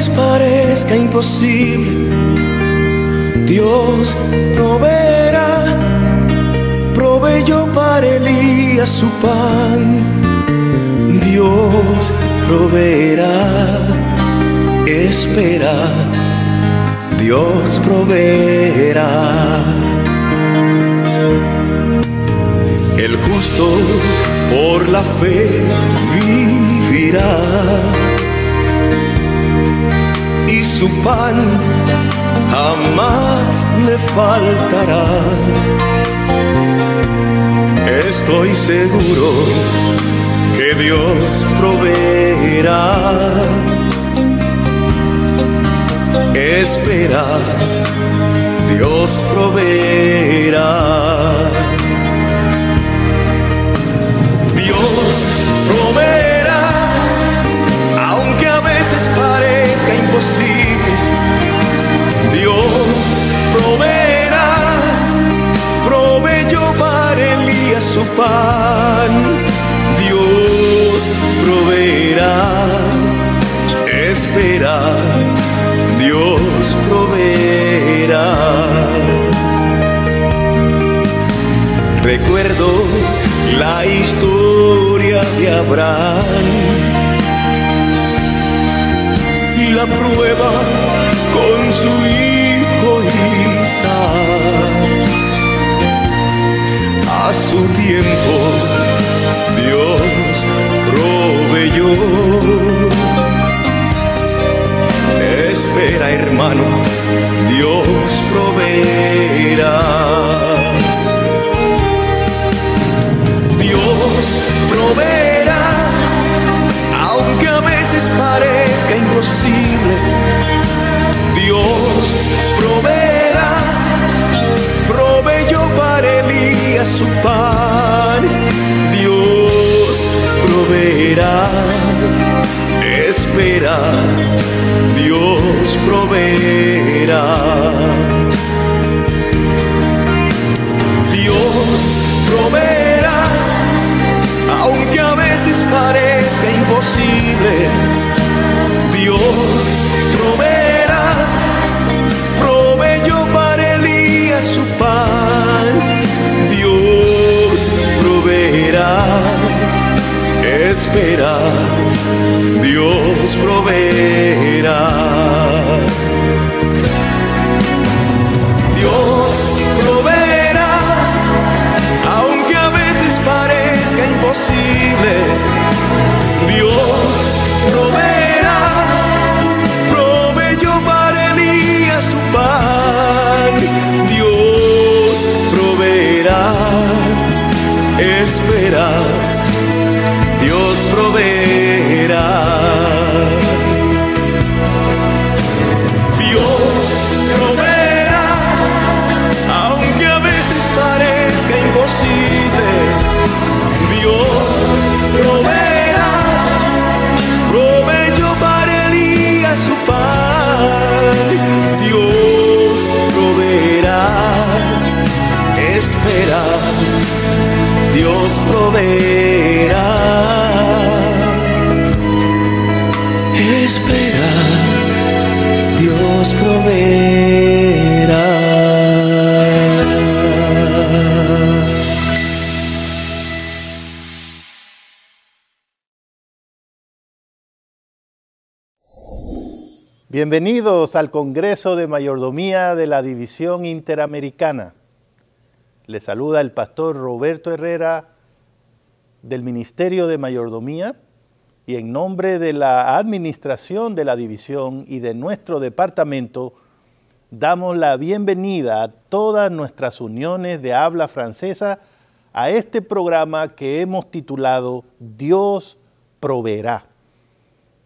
veces parezca imposible, Dios proveerá. Proveyó para Elías su pan. Dios proveerá. Espera, Dios proveerá. El justo por la fe vivirá, y su pan jamás le faltará. Estoy seguro que Dios proveerá. Espera, Dios proveerá. Dios proveerá, aunque a veces parezca imposible. Dios proveerá. Proveyó para Elías su pan. Dios proveerá. Espera, Dios proveerá. Recuerdo la historia de Abraham y la prueba con su hijo Isaac. A su tiempo Dios proveyó. Espera, hermano, Dios proveerá. Dios proveerá, aunque a veces parezca imposible. Dios proveerá. Proveyó para Elías su pan. Dios proveerá. Espera, Dios proveerá. Dios proveerá, aunque a veces parezca imposible. Dios proveerá. Proveyó para Elías su pan. Dios proveerá. Espera, Dios proveerá. Dios proveerá, aunque a veces parezca imposible. Dios proveerá. Proveyó para Elías su pan. Dios proveerá. Espera, Dios proveerá. Dios proveerá, aunque a veces parezca imposible. Dios proveerá. Proveyó para Elías su pan. Dios proveerá. Espera, Dios proveerá. Espera, Dios proveerá. Bienvenidos al Congreso de Mayordomía de la División Interamericana. Les saluda el pastor Roberto Herrera del Ministerio de Mayordomía, y en nombre de la administración de la división y de nuestro departamento, damos la bienvenida a todas nuestras uniones de habla francesa a este programa que hemos titulado Dios proveerá.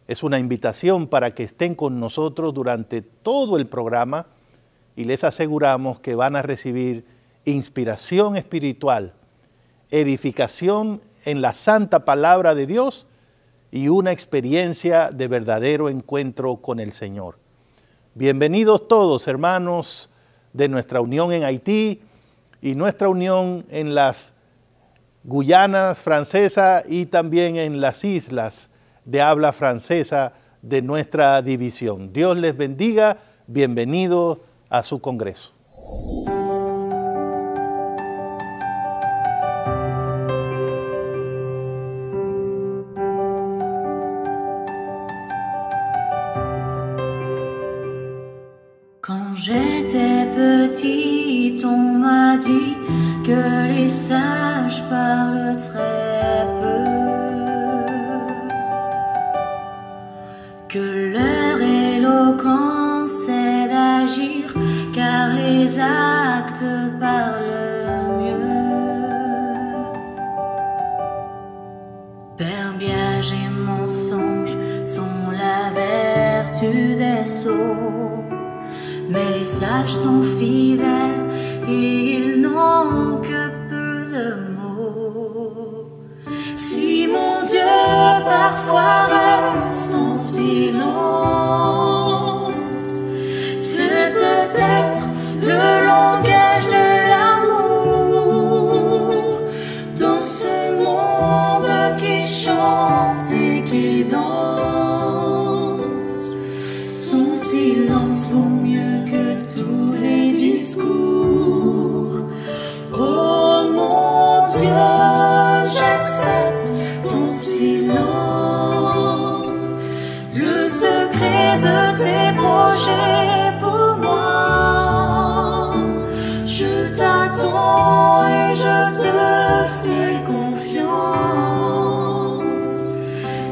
Es una invitación para que estén con nosotros durante todo el programa y les aseguramos que van a recibir inspiración espiritual, edificación en la santa palabra de Dios y una experiencia de verdadero encuentro con el Señor. Bienvenidos todos, hermanos, de nuestra unión en Haití y nuestra unión en las Guyanas francesas y también en las islas de habla francesa de nuestra división. Dios les bendiga, bienvenidos a su congreso. Quand j'étais petite, on m'a dit que les sages parlent très peu, que leur éloquence c'est d'agir, car les actes parlent mieux. Verbiage et mensonge sont la vertu des sots, mais les sages sont fidèles et ils n'ont que peu de mots. Si mon Dieu parfois reste en silence, c'est peut-être le langage de l'amour dans ce monde qui chante et qui danse. Son silence vaut mieux que tous les discours. Oh mon Dieu, j'accepte ton silence, le secret de tes projets pour moi. Je t'attends et je te fais confiance.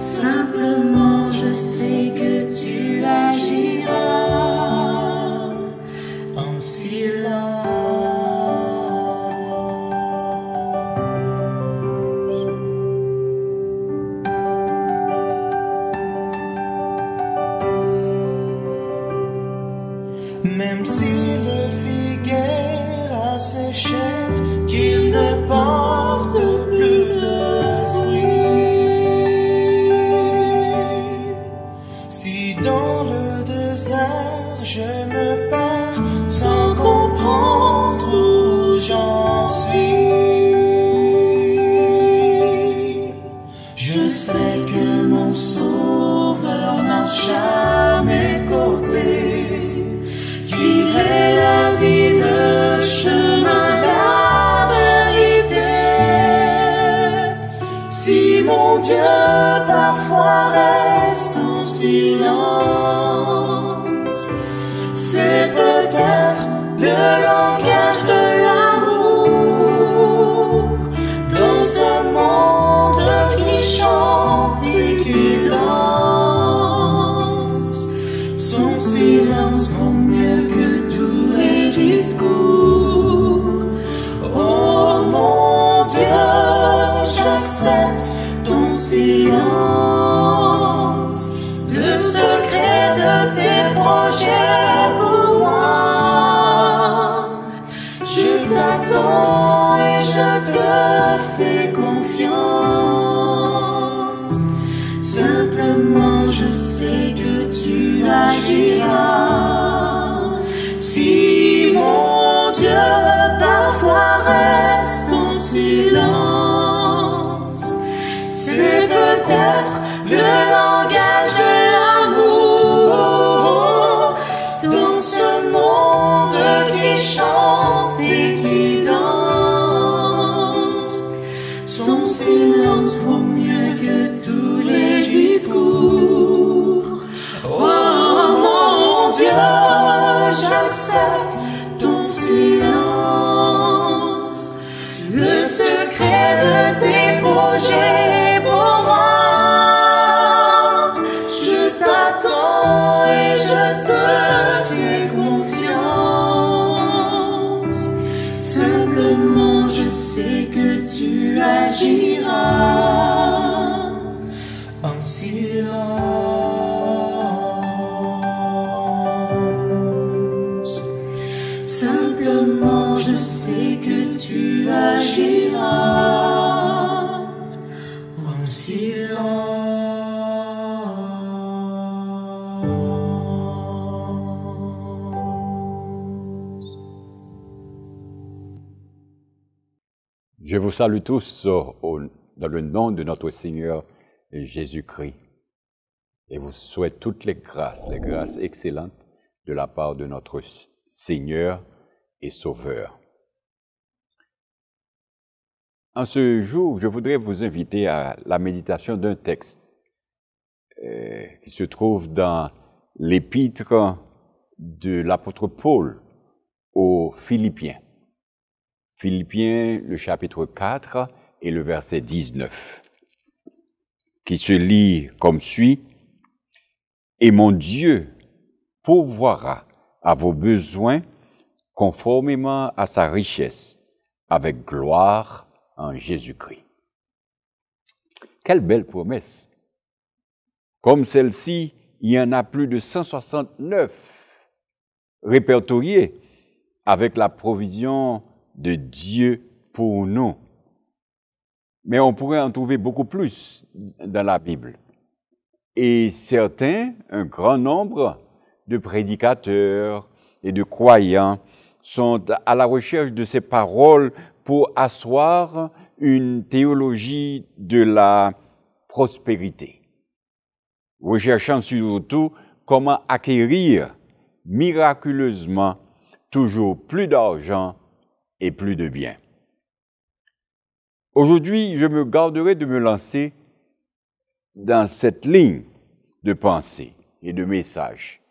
Simplement je sais que tu agiras en silence. Même si le figuier a séché, qu'il ne porte plus de fruits, si dans le désert je me perds sans comprendre où j'en suis, je sais que mon Sauveur marche à mes côtés, qu'il est la vie, le chemin, la vérité. Si mon Dieu parfois reste en silence, c'est peut-être le langage de l'amour dans ce monde qui chante et qui danse. Son silence vaut mieux que tous les discours. Oh mon Dieu, j'accepte ton silence, le secret de tes projets pour moi. Je t'attends et je te fais confiance. Simplement je sais que tu agiras. Si mon Dieu parfois reste en silence, c'est peut-être le langage de l'amour dans ce monde qui chante et qui danse. Son silence vaut mieux que tous les discours. Oh mon Dieu, j'accepte ton silence, le secret de tes projets pour moi. Je t'attends et je te fais confiance. Simplement je sais que tu agiras en silence. Simplement je sais que tu agiras en silence. Je vous salue tous dans le nom de notre Seigneur Jésus-Christ. et vous souhaite toutes les grâces excellentes de la part de notre Seigneur et Sauveur. En ce jour, je voudrais vous inviter à la méditation d'un texte qui se trouve dans l'épître de l'apôtre Paul aux Philippiens. Philippiens, le chapitre 4 et le verset 19, qui se lit comme suit. « Et mon Dieu pourvoira à vos besoins conformément à sa richesse, avec gloire en Jésus-Christ. » Quelle belle promesse! Comme celle-ci, il y en a plus de 169 répertoriés avec la provision de Dieu pour nous. Mais on pourrait en trouver beaucoup plus dans la Bible. Et certains, un grand nombre de prédicateurs et de croyants sont à la recherche de ces paroles pour asseoir une théologie de la prospérité, recherchant surtout comment acquérir miraculeusement toujours plus d'argent et plus de biens. Aujourd'hui, je me garderai de me lancer dans cette ligne de pensée et de message.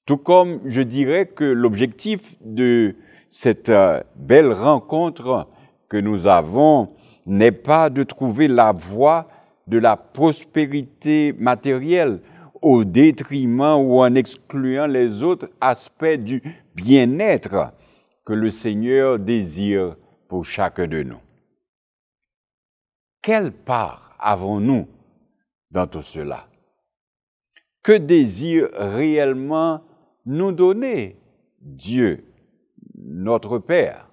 Tout comme je dirais que l'objectif de cette belle rencontre que nous avons n'est pas de trouver la voie de la prospérité matérielle au détriment ou en excluant les autres aspects du bien-être que le Seigneur désire pour chacun de nous. Quelle part avons-nous dans tout cela? Que désire réellement nous donner Dieu, notre Père?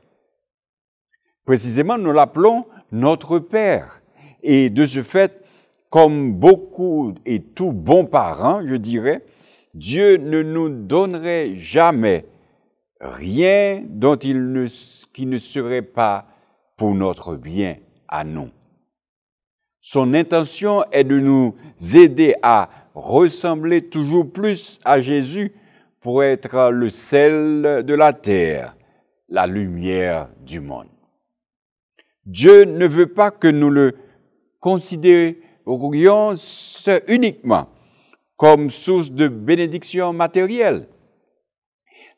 Précisément, nous l'appelons notre Père. Et de ce fait, comme beaucoup et tout bons parents, je dirais, Dieu ne nous donnerait jamais rien dont qui ne serait pas pour notre bien à nous. Son intention est de nous aider à ressembler toujours plus à Jésus pour être le sel de la terre, la lumière du monde. Dieu ne veut pas que nous le considérions uniquement comme source de bénédiction matérielle.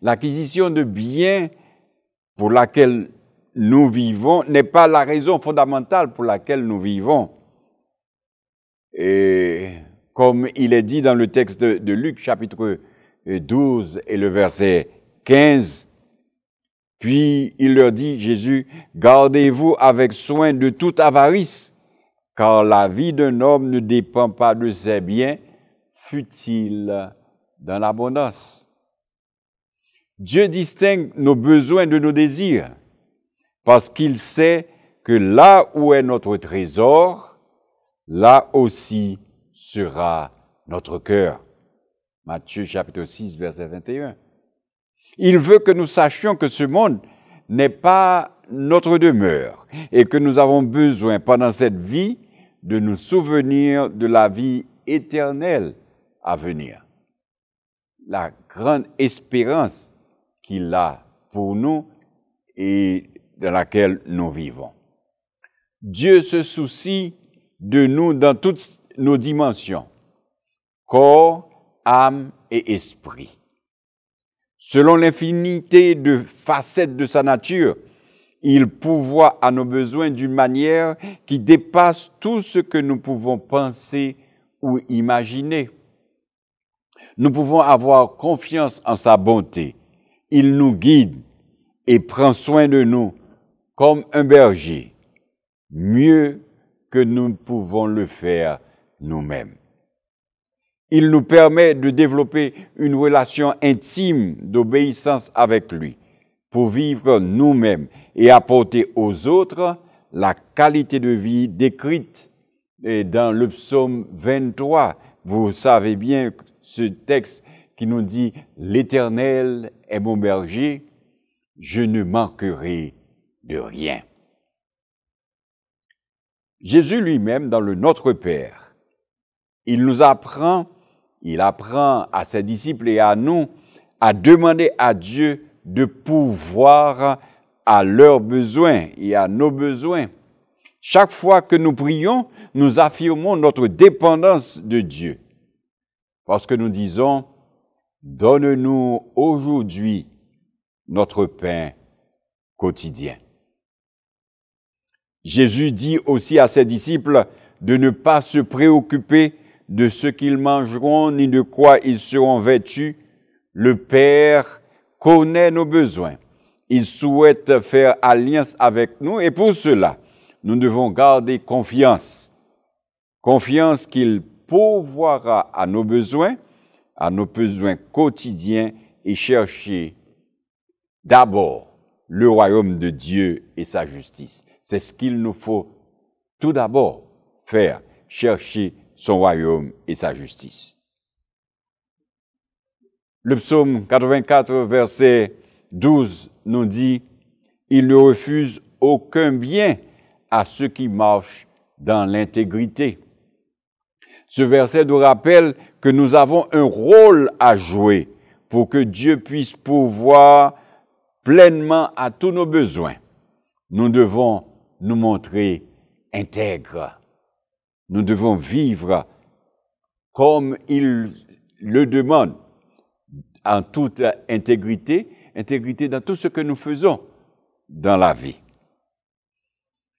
L'acquisition de biens pour laquelle nous vivons n'est pas la raison fondamentale pour laquelle nous vivons. Et comme il est dit dans le texte de Luc, chapitre 12 et le verset 15, puis il leur dit, Jésus, « Gardez-vous avec soin de toute avarice, car la vie d'un homme ne dépend pas de ses biens, fût-il dans l'abondance. » Dieu distingue nos besoins de nos désirs, parce qu'il sait que là où est notre trésor, là aussi sera notre cœur. Matthieu chapitre 6, verset 21. Il veut que nous sachions que ce monde n'est pas notre demeure et que nous avons besoin pendant cette vie de nous souvenir de la vie éternelle à venir. La grande espérance qu'il a pour nous et dans laquelle nous vivons. Dieu se soucie de nous dans toutes nos dimensions, corps, âme et esprit. Selon l'infinité de facettes de sa nature, il pourvoit à nos besoins d'une manière qui dépasse tout ce que nous pouvons penser ou imaginer. Nous pouvons avoir confiance en sa bonté. Il nous guide et prend soin de nous comme un berger, mieux que nous ne pouvons le faire nous-mêmes. Il nous permet de développer une relation intime d'obéissance avec lui pour vivre nous-mêmes et apporter aux autres la qualité de vie décrite dans le psaume 23. Vous savez bien ce texte qui nous dit « L'Éternel est mon berger, je ne manquerai de rien ». Jésus lui-même, dans le Notre Père, il nous apprend il apprend à ses disciples et à nous à demander à Dieu de pourvoir à leurs besoins et à nos besoins. Chaque fois que nous prions, nous affirmons notre dépendance de Dieu. Parce que nous disons, donne-nous aujourd'hui notre pain quotidien. Jésus dit aussi à ses disciples de ne pas se préoccuper de ce qu'ils mangeront ni de quoi ils seront vêtus. Le Père connaît nos besoins. Il souhaite faire alliance avec nous et pour cela, nous devons garder confiance. Confiance qu'il pourvoira à nos besoins quotidiens et chercher d'abord le royaume de Dieu et sa justice. C'est ce qu'il nous faut tout d'abord faire, chercher son royaume et sa justice. Le psaume 84, verset 12 nous dit « Il ne refuse aucun bien à ceux qui marchent dans l'intégrité. » Ce verset nous rappelle que nous avons un rôle à jouer pour que Dieu puisse pourvoir pleinement à tous nos besoins. Nous devons nous montrer intègres. Nous devons vivre comme il le demande, en toute intégrité dans tout ce que nous faisons dans la vie.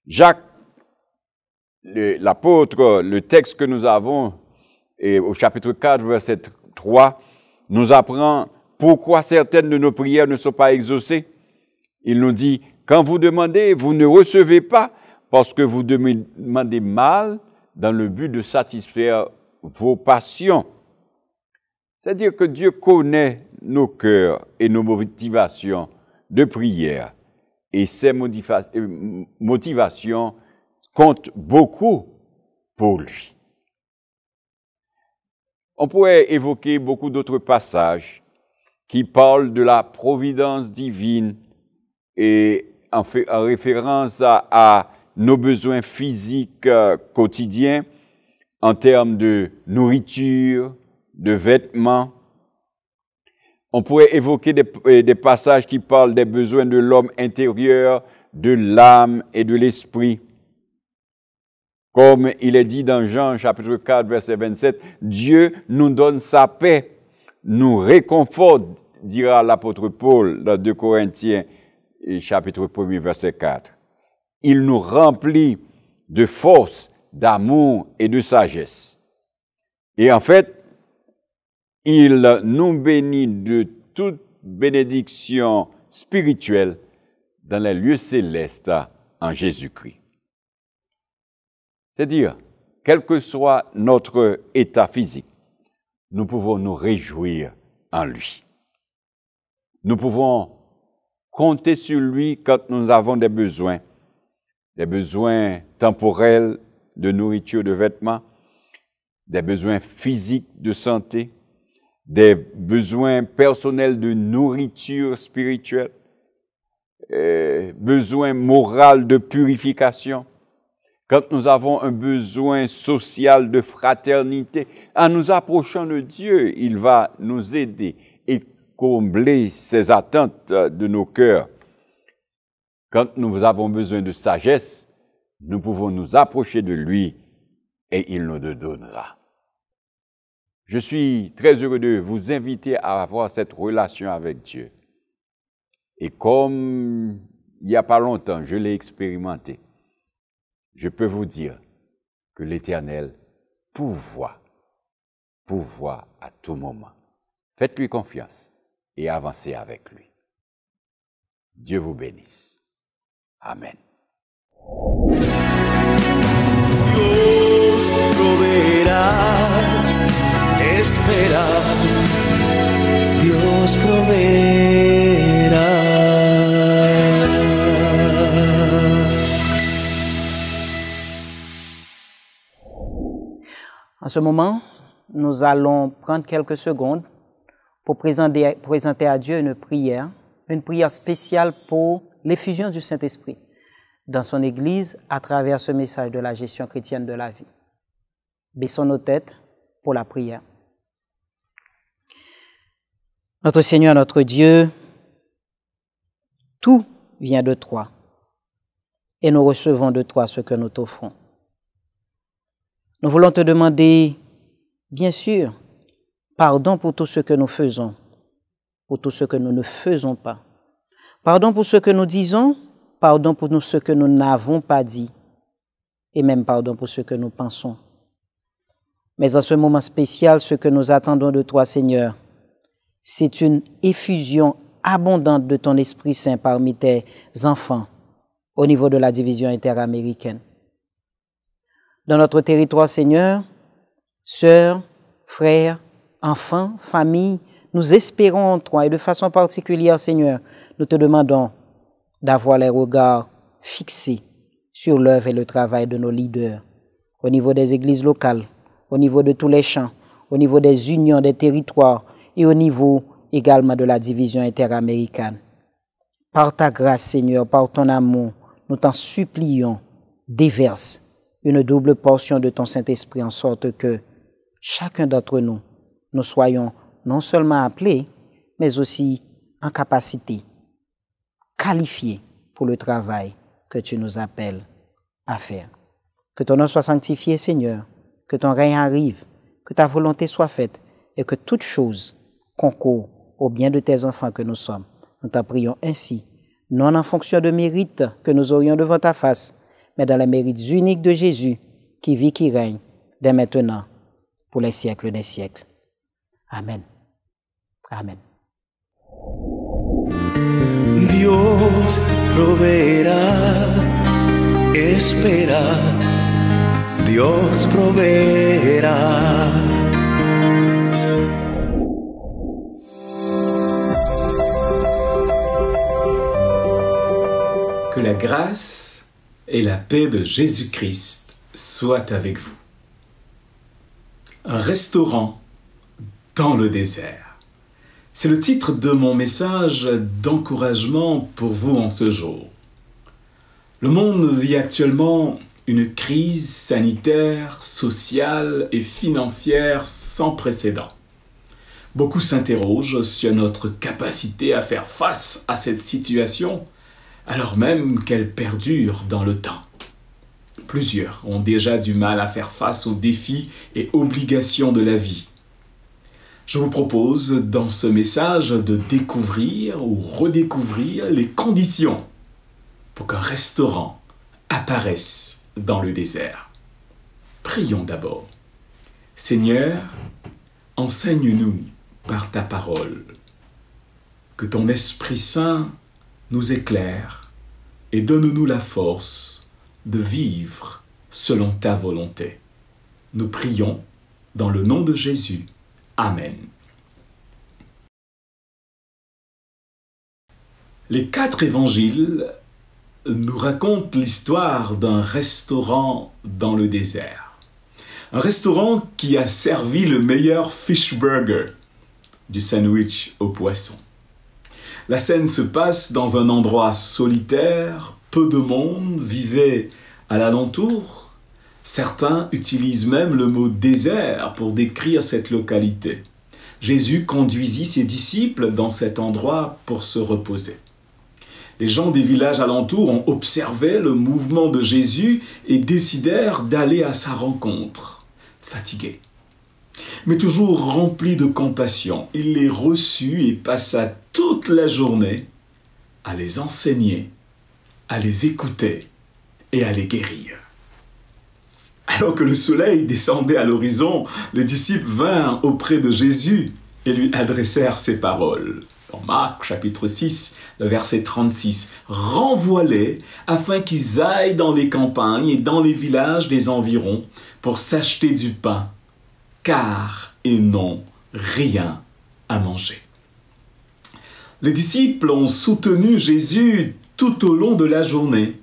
Jacques, l'apôtre, le texte que nous avons au chapitre 4, verset 3, nous apprend pourquoi certaines de nos prières ne sont pas exaucées. Il nous dit, quand vous demandez, vous ne recevez pas parce que vous demandez mal dans le but de satisfaire vos passions. C'est-à-dire que Dieu connaît nos cœurs et nos motivations de prière. Et ces motivations comptent beaucoup pour lui. On pourrait évoquer beaucoup d'autres passages qui parlent de la providence divine et en référence à nos besoins physiques quotidiens en termes de nourriture, de vêtements. On pourrait évoquer des passages qui parlent des besoins de l'homme intérieur, de l'âme et de l'esprit. Comme il est dit dans Jean chapitre 4, verset 27, Dieu nous donne sa paix, nous réconforte, dira l'apôtre Paul dans 2 Corinthiens chapitre 1, verset 4. Il nous remplit de force, d'amour et de sagesse. Et en fait, il nous bénit de toute bénédiction spirituelle dans les lieux célestes en Jésus-Christ. C'est-à-dire, quel que soit notre état physique, nous pouvons nous réjouir en lui. Nous pouvons compter sur lui quand nous avons des besoins temporels de nourriture, de vêtements, des besoins physiques de santé, des besoins personnels de nourriture spirituelle, besoins moraux de purification. Quand nous avons un besoin social de fraternité, en nous approchant de Dieu, il va nous aider et combler ces attentes de nos cœurs. Quand nous avons besoin de sagesse, nous pouvons nous approcher de lui et il nous le donnera. Je suis très heureux de vous inviter à avoir cette relation avec Dieu. Et comme il n'y a pas longtemps, je l'ai expérimenté, je peux vous dire que l'Éternel pourvoit à tout moment. Faites-lui confiance et avancez avec lui. Dieu vous bénisse. Amen. Dios proveerá, espera, Dios proveerá. En ce moment, nous allons prendre quelques secondes pour présenter à Dieu une prière spéciale pour l'effusion du Saint-Esprit dans son Église à travers ce message de la gestion chrétienne de la vie. Baissons nos têtes pour la prière. Notre Seigneur, notre Dieu, tout vient de toi et nous recevons de toi ce que nous t'offrons. Nous voulons te demander, bien sûr, pardon pour tout ce que nous faisons, pour tout ce que nous ne faisons pas. Pardon pour ce que nous disons, pardon pour ce que nous n'avons pas dit, et même pardon pour ce que nous pensons. Mais en ce moment spécial, ce que nous attendons de toi, Seigneur, c'est une effusion abondante de ton Esprit Saint parmi tes enfants au niveau de la division interaméricaine. Dans notre territoire, Seigneur, sœurs, frères, enfants, familles, nous espérons en toi et de façon particulière, Seigneur, nous te demandons d'avoir les regards fixés sur l'œuvre et le travail de nos leaders au niveau des églises locales, au niveau de tous les champs, au niveau des unions des territoires et au niveau également de la division interaméricaine. Par ta grâce, Seigneur, par ton amour, nous t'en supplions, déverse une double portion de ton Saint-Esprit en sorte que chacun d'entre nous, nous soyons non seulement appelés, mais aussi en capacité, qualifiés pour le travail que tu nous appelles à faire. Que ton nom soit sanctifié, Seigneur, que ton règne arrive, que ta volonté soit faite et que toute chose concourt au bien de tes enfants que nous sommes. Nous t'en prions ainsi, non en fonction de mérites que nous aurions devant ta face, mais dans les mérites uniques de Jésus, qui vit, qui règne, dès maintenant, pour les siècles des siècles. Amen. Amen. Dios proveerá, espera, Dios proveerá. Que la grâce et la paix de Jésus-Christ soient avec vous. Un restaurant dans le désert. C'est le titre de mon message d'encouragement pour vous en ce jour. Le monde vit actuellement une crise sanitaire, sociale et financière sans précédent. Beaucoup s'interrogent sur notre capacité à faire face à cette situation, alors même qu'elle perdure dans le temps. Plusieurs ont déjà du mal à faire face aux défis et obligations de la vie. Je vous propose dans ce message de découvrir ou redécouvrir les conditions pour qu'un restaurant apparaisse dans le désert. Prions d'abord. Seigneur, enseigne-nous par ta parole. Que ton Esprit Saint nous éclaire et donne-nous la force de vivre selon ta volonté. Nous prions dans le nom de Jésus. Amen. Les 4 évangiles nous racontent l'histoire d'un restaurant dans le désert. Un restaurant qui a servi le meilleur fish burger, du sandwich au poisson. La scène se passe dans un endroit solitaire, peu de monde vivait à l'alentour. Certains utilisent même le mot désert pour décrire cette localité. Jésus conduisit ses disciples dans cet endroit pour se reposer. Les gens des villages alentours ont observé le mouvement de Jésus et décidèrent d'aller à sa rencontre, fatigués. Mais toujours remplis de compassion, il les reçut et passa toute la journée à les enseigner, à les écouter et à les guérir. Alors que le soleil descendait à l'horizon, les disciples vinrent auprès de Jésus et lui adressèrent ces paroles. Dans Marc, chapitre 6, le verset 36, « Renvoie-les afin qu'ils aillent dans les campagnes et dans les villages des environs pour s'acheter du pain, car ils n'ont rien à manger. » Les disciples ont soutenu Jésus tout au long de la journée,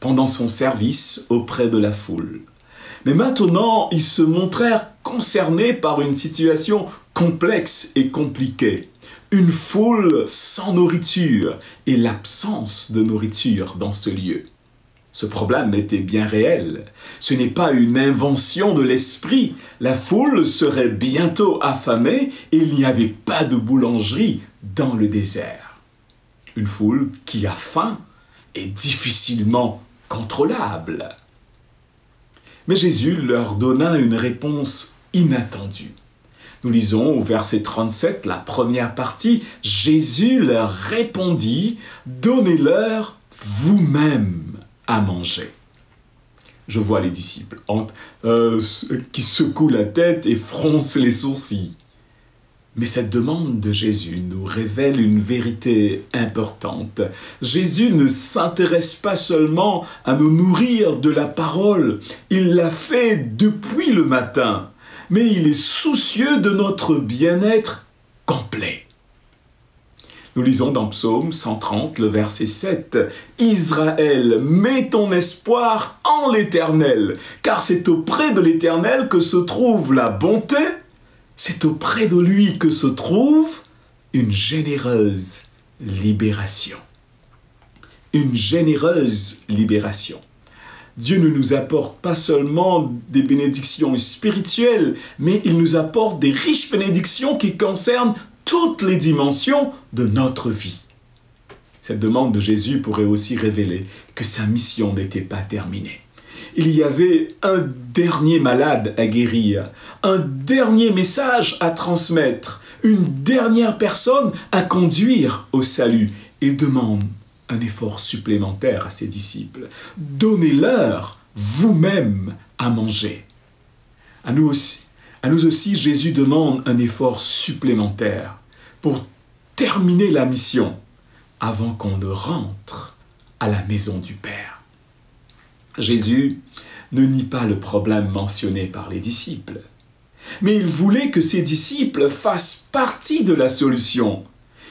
pendant son service auprès de la foule. Mais maintenant, ils se montrèrent concernés par une situation complexe et compliquée. Une foule sans nourriture et l'absence de nourriture dans ce lieu. Ce problème était bien réel. Ce n'est pas une invention de l'esprit. La foule serait bientôt affamée et il n'y avait pas de boulangerie dans le désert. Une foule qui a faim est difficilement contrôlable. Mais Jésus leur donna une réponse inattendue. Nous lisons au verset 37, la première partie, Jésus leur répondit, « Donnez-leur vous-même à manger. » Je vois les disciples qui secouent la tête et froncent les sourcils. Mais cette demande de Jésus nous révèle une vérité importante. Jésus ne s'intéresse pas seulement à nous nourrir de la parole, il l'a fait depuis le matin, mais il est soucieux de notre bien-être complet. Nous lisons dans Psaume 130, le verset 7, « Israël, mets ton espoir en l'Éternel, car c'est auprès de l'Éternel que se trouve la bonté, c'est auprès de lui que se trouve une généreuse libération. » Une généreuse libération. Dieu ne nous apporte pas seulement des bénédictions spirituelles, mais il nous apporte des riches bénédictions qui concernent toutes les dimensions de notre vie. Cette demande de Jésus pourrait aussi révéler que sa mission n'était pas terminée. Il y avait un dernier malade à guérir, un dernier message à transmettre, une dernière personne à conduire au salut. Il demande un effort supplémentaire à ses disciples. Donnez-leur vous-même à manger. À nous aussi, Jésus demande un effort supplémentaire pour terminer la mission avant qu'on ne rentre à la maison du Père. Jésus ne nie pas le problème mentionné par les disciples, mais il voulait que ses disciples fassent partie de la solution.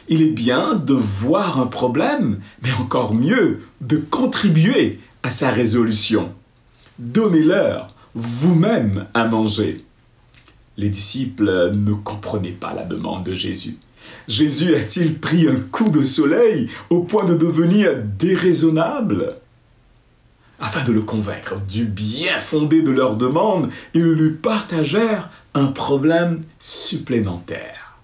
Il est bien de voir un problème, mais encore mieux, de contribuer à sa résolution. Donnez-leur vous-même à manger. Les disciples ne comprenaient pas la demande de Jésus. Jésus a-t-il pris un coup de soleil au point de devenir déraisonnable? Afin de le convaincre du bien fondé de leur demande, ils lui partagèrent un problème supplémentaire.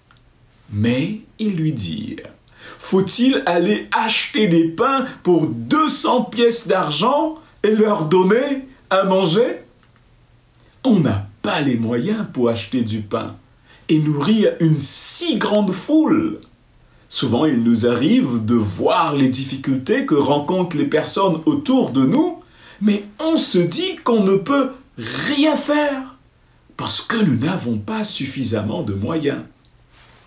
Mais ils lui dirent, « Faut-il aller acheter des pains pour 200 pièces d'argent et leur donner à manger? On n'a pas les moyens pour acheter du pain et nourrir une si grande foule. » Souvent, il nous arrive de voir les difficultés que rencontrent les personnes autour de nous, mais on se dit qu'on ne peut rien faire parce que nous n'avons pas suffisamment de moyens.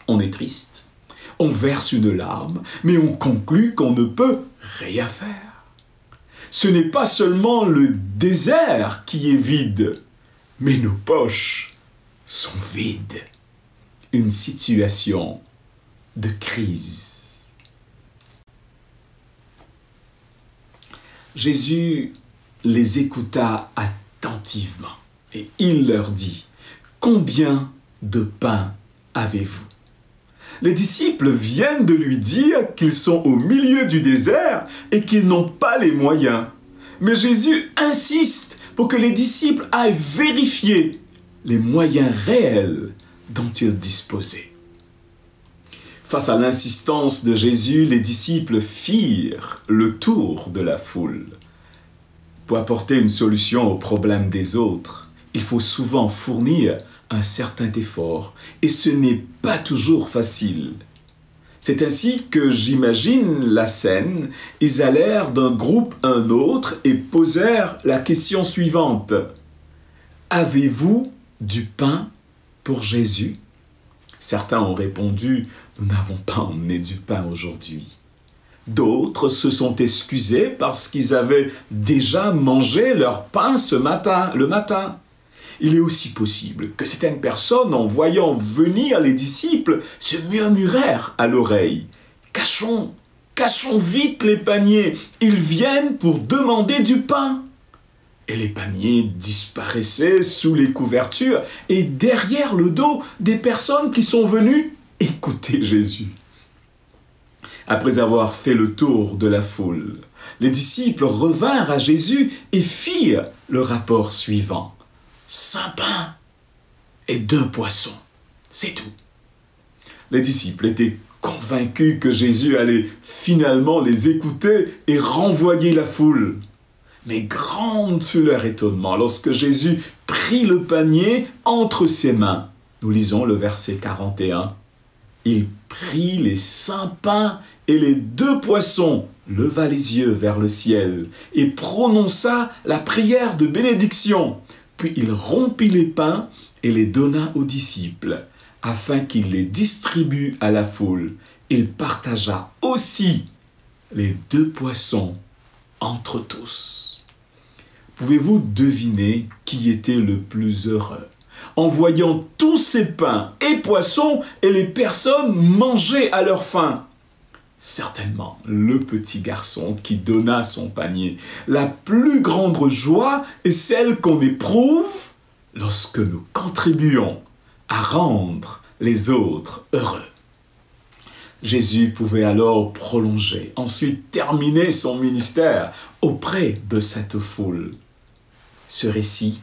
On est triste, on verse une larme, mais on conclut qu'on ne peut rien faire. Ce n'est pas seulement le désert qui est vide, mais nos poches sont vides. Une situation de crise. Jésus les écouta attentivement et il leur dit, « Combien de pain avez-vous » Les disciples viennent de lui dire qu'ils sont au milieu du désert et qu'ils n'ont pas les moyens. Mais Jésus insiste pour que les disciples aillent vérifier les moyens réels dont ils disposaient. Face à l'insistance de Jésus, les disciples firent le tour de la foule. Pour apporter une solution aux problèmes des autres, il faut souvent fournir un certain effort, et ce n'est pas toujours facile. C'est ainsi que j'imagine la scène. Ils allèrent d'un groupe à un autre et posèrent la question suivante. « Avez-vous du pain pour Jésus ?» Certains ont répondu « Nous n'avons pas emmené du pain aujourd'hui. » D'autres se sont excusés parce qu'ils avaient déjà mangé leur pain le matin. Il est aussi possible que certaines personnes, en voyant venir les disciples, se murmurèrent à l'oreille. « Cachons vite les paniers, ils viennent pour demander du pain !» Et les paniers disparaissaient sous les couvertures et derrière le dos des personnes qui sont venues écouter Jésus. Après avoir fait le tour de la foule, les disciples revinrent à Jésus et firent le rapport suivant. 5 pains et 2 poissons, c'est tout. Les disciples étaient convaincus que Jésus allait finalement les écouter et renvoyer la foule. Mais grande fut leur étonnement lorsque Jésus prit le panier entre ses mains. Nous lisons le verset 41. Il prit les 5 pains et les 2 poissons, leva les yeux vers le ciel et prononça la prière de bénédiction. Puis il rompit les pains et les donna aux disciples, afin qu'ils les distribuent à la foule. Il partagea aussi les 2 poissons entre tous. Pouvez-vous deviner qui était le plus heureux en voyant tous ces pains et poissons et les personnes manger à leur faim? Certainement, le petit garçon qui donna son panier. La plus grande joie est celle qu'on éprouve lorsque nous contribuons à rendre les autres heureux. Jésus pouvait alors prolonger, ensuite terminer son ministère auprès de cette foule. Ce récit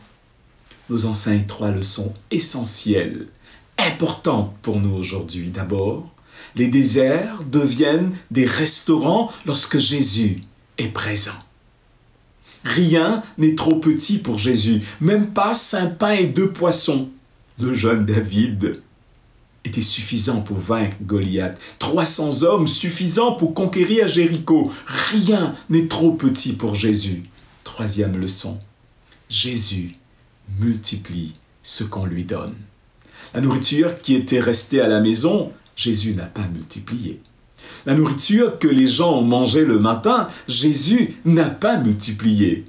nous enseigne 3 leçons essentielles, importantes pour nous aujourd'hui. D'abord, les déserts deviennent des restaurants lorsque Jésus est présent. Rien n'est trop petit pour Jésus, même pas 5 pains et 2 poissons. Le jeune David était suffisant pour vaincre Goliath. 300 hommes suffisants pour conquérir Jéricho. Rien n'est trop petit pour Jésus. 3e leçon, Jésus multiplie ce qu'on lui donne. La nourriture qui était restée à la maison, Jésus n'a pas multiplié. La nourriture que les gens ont mangée le matin, Jésus n'a pas multiplié.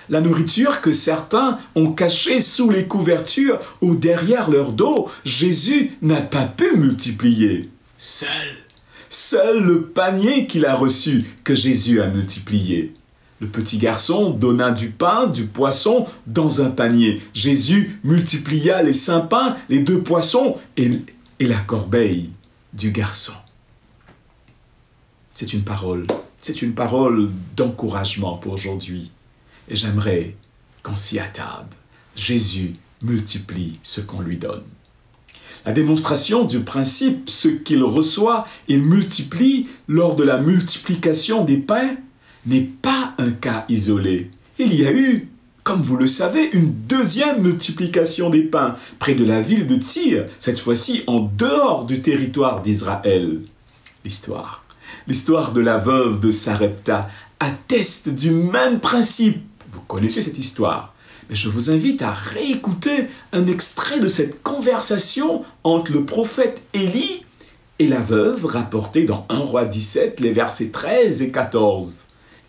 La nourriture que certains ont cachée sous les couvertures ou derrière leur dos, Jésus n'a pas pu multiplier. Seul le panier qu'il a reçu que Jésus a multiplié. Le petit garçon donna du pain, du poisson dans un panier. Jésus multiplia les 5 pains, les 2 poissons et la corbeille du garçon. C'est une parole d'encouragement pour aujourd'hui. Et j'aimerais qu'on s'y attarde. Jésus multiplie ce qu'on lui donne. La démonstration du principe, ce qu'il reçoit et multiplie lors de la multiplication des pains, n'est pas un cas isolé. Il y a eu, comme vous le savez, une 2e multiplication des pains près de la ville de Tyr, cette fois-ci en dehors du territoire d'Israël. L'histoire de la veuve de Sarepta atteste du même principe. Vous connaissez cette histoire, mais je vous invite à réécouter un extrait de cette conversation entre le prophète Élie et la veuve rapportée dans 1 Roi 17, les versets 13 et 14.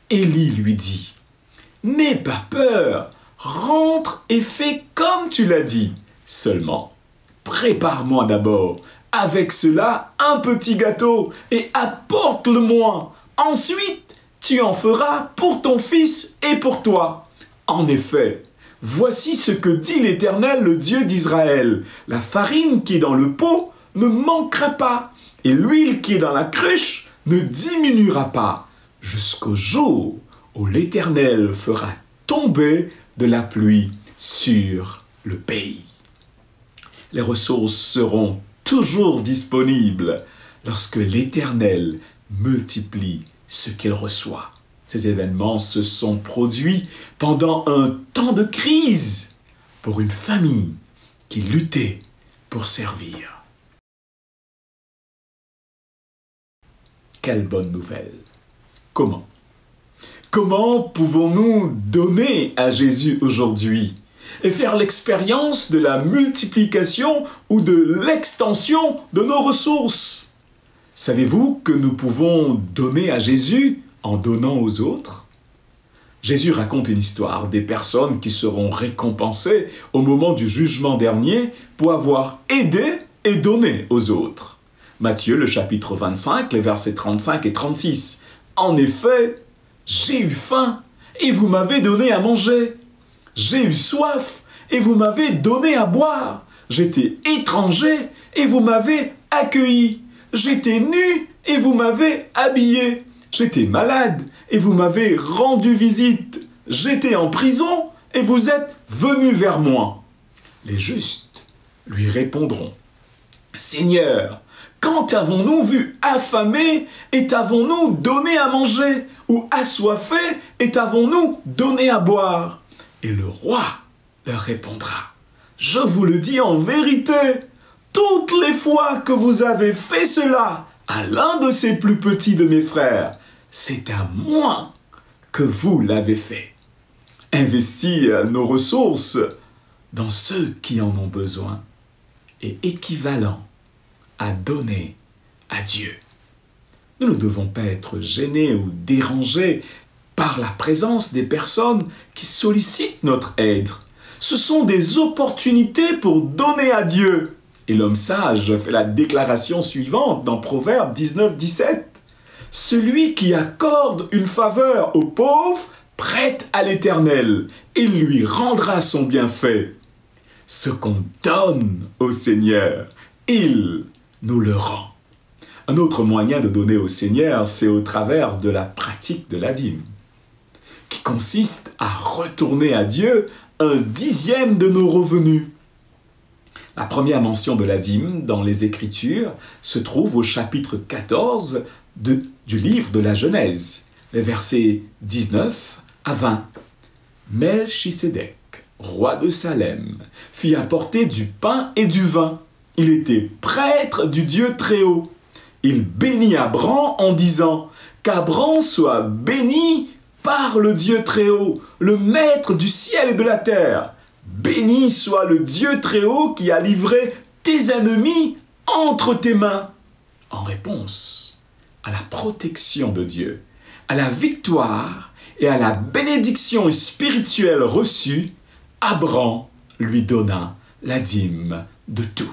Élie lui dit, « N'aie pas peur, rentre et fais comme tu l'as dit. Seulement, prépare-moi d'abord avec cela un petit gâteau et apporte-le-moi. Ensuite, tu en feras pour ton fils et pour toi. En effet, voici ce que dit l'Éternel, le Dieu d'Israël. La farine qui est dans le pot ne manquera pas, et l'huile qui est dans la cruche ne diminuera pas, jusqu'au jour où l'Éternel fera tomber de la pluie sur le pays. Les ressources seront toujours disponibles lorsque l'Éternel multiplie ce qu'il reçoit. Ces événements se sont produits pendant un temps de crise pour une famille qui luttait pour servir. Quelle bonne nouvelle! Comment? Comment pouvons-nous donner à Jésus aujourd'hui et faire l'expérience de la multiplication ou de l'extension de nos ressources? Savez-vous que nous pouvons donner à Jésus en donnant aux autres? Jésus raconte une histoire des personnes qui seront récompensées au moment du jugement dernier pour avoir aidé et donné aux autres. Matthieu, le chapitre 25, les versets 35 et 36. En effet, j'ai eu faim et vous m'avez donné à manger. J'ai eu soif et vous m'avez donné à boire. J'étais étranger et vous m'avez accueilli. J'étais nu et vous m'avez habillé. J'étais malade et vous m'avez rendu visite. J'étais en prison et vous êtes venus vers moi. » Les justes lui répondront: « Seigneur, quand avons-nous vu affamé et t'avons-nous donné à manger, ou assoiffé et t'avons-nous donné à boire ?» Et le roi leur répondra: « Je vous le dis en vérité, toutes les fois que vous avez fait cela à l'un de ces plus petits de mes frères, c'est à moi que vous l'avez fait. » Investir nos ressources dans ceux qui en ont besoin est équivalent à donner à Dieu. Nous ne devons pas être gênés ou dérangés par la présence des personnes qui sollicitent notre aide. Ce sont des opportunités pour donner à Dieu. Et l'homme sage fait la déclaration suivante dans Proverbe 19, 17. « Celui qui accorde une faveur au pauvre prête à l'Éternel, il lui rendra son bienfait. Ce qu'on donne au Seigneur, il nous le rend. » Un autre moyen de donner au Seigneur, c'est au travers de la pratique de la dîme, qui consiste à retourner à Dieu 1/10 de nos revenus. La première mention de la dîme dans les Écritures se trouve au chapitre 14 du livre de la Genèse, les versets 19 à 20. « Melchisédek, roi de Salem, fit apporter du pain et du vin. Il était prêtre du Dieu Très-Haut. Il bénit Abram en disant « Qu'Abram soit béni par le Dieu Très-Haut, le maître du ciel et de la terre. Béni soit le Dieu Très-Haut qui a livré tes ennemis entre tes mains. » En réponse à la protection de Dieu, à la victoire et à la bénédiction spirituelle reçue, Abram lui donna la dîme de tout.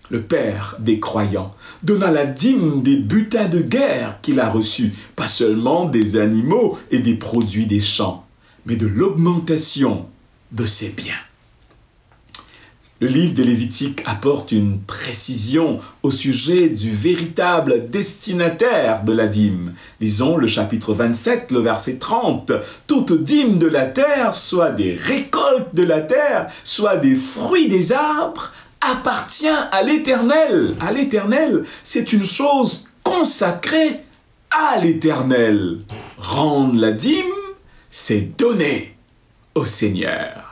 Le père des croyants donna la dîme des butins de guerre qu'il a reçus, pas seulement des animaux et des produits des champs, mais de l'augmentation de ses biens. Le livre des Lévitiques apporte une précision au sujet du véritable destinataire de la dîme. Lisons le chapitre 27, le verset 30. « Toute dîme de la terre, soit des récoltes de la terre, soit des fruits des arbres, appartient à l'Éternel. » À l'Éternel, c'est une chose consacrée à l'Éternel. Rendre la dîme, c'est donner au Seigneur.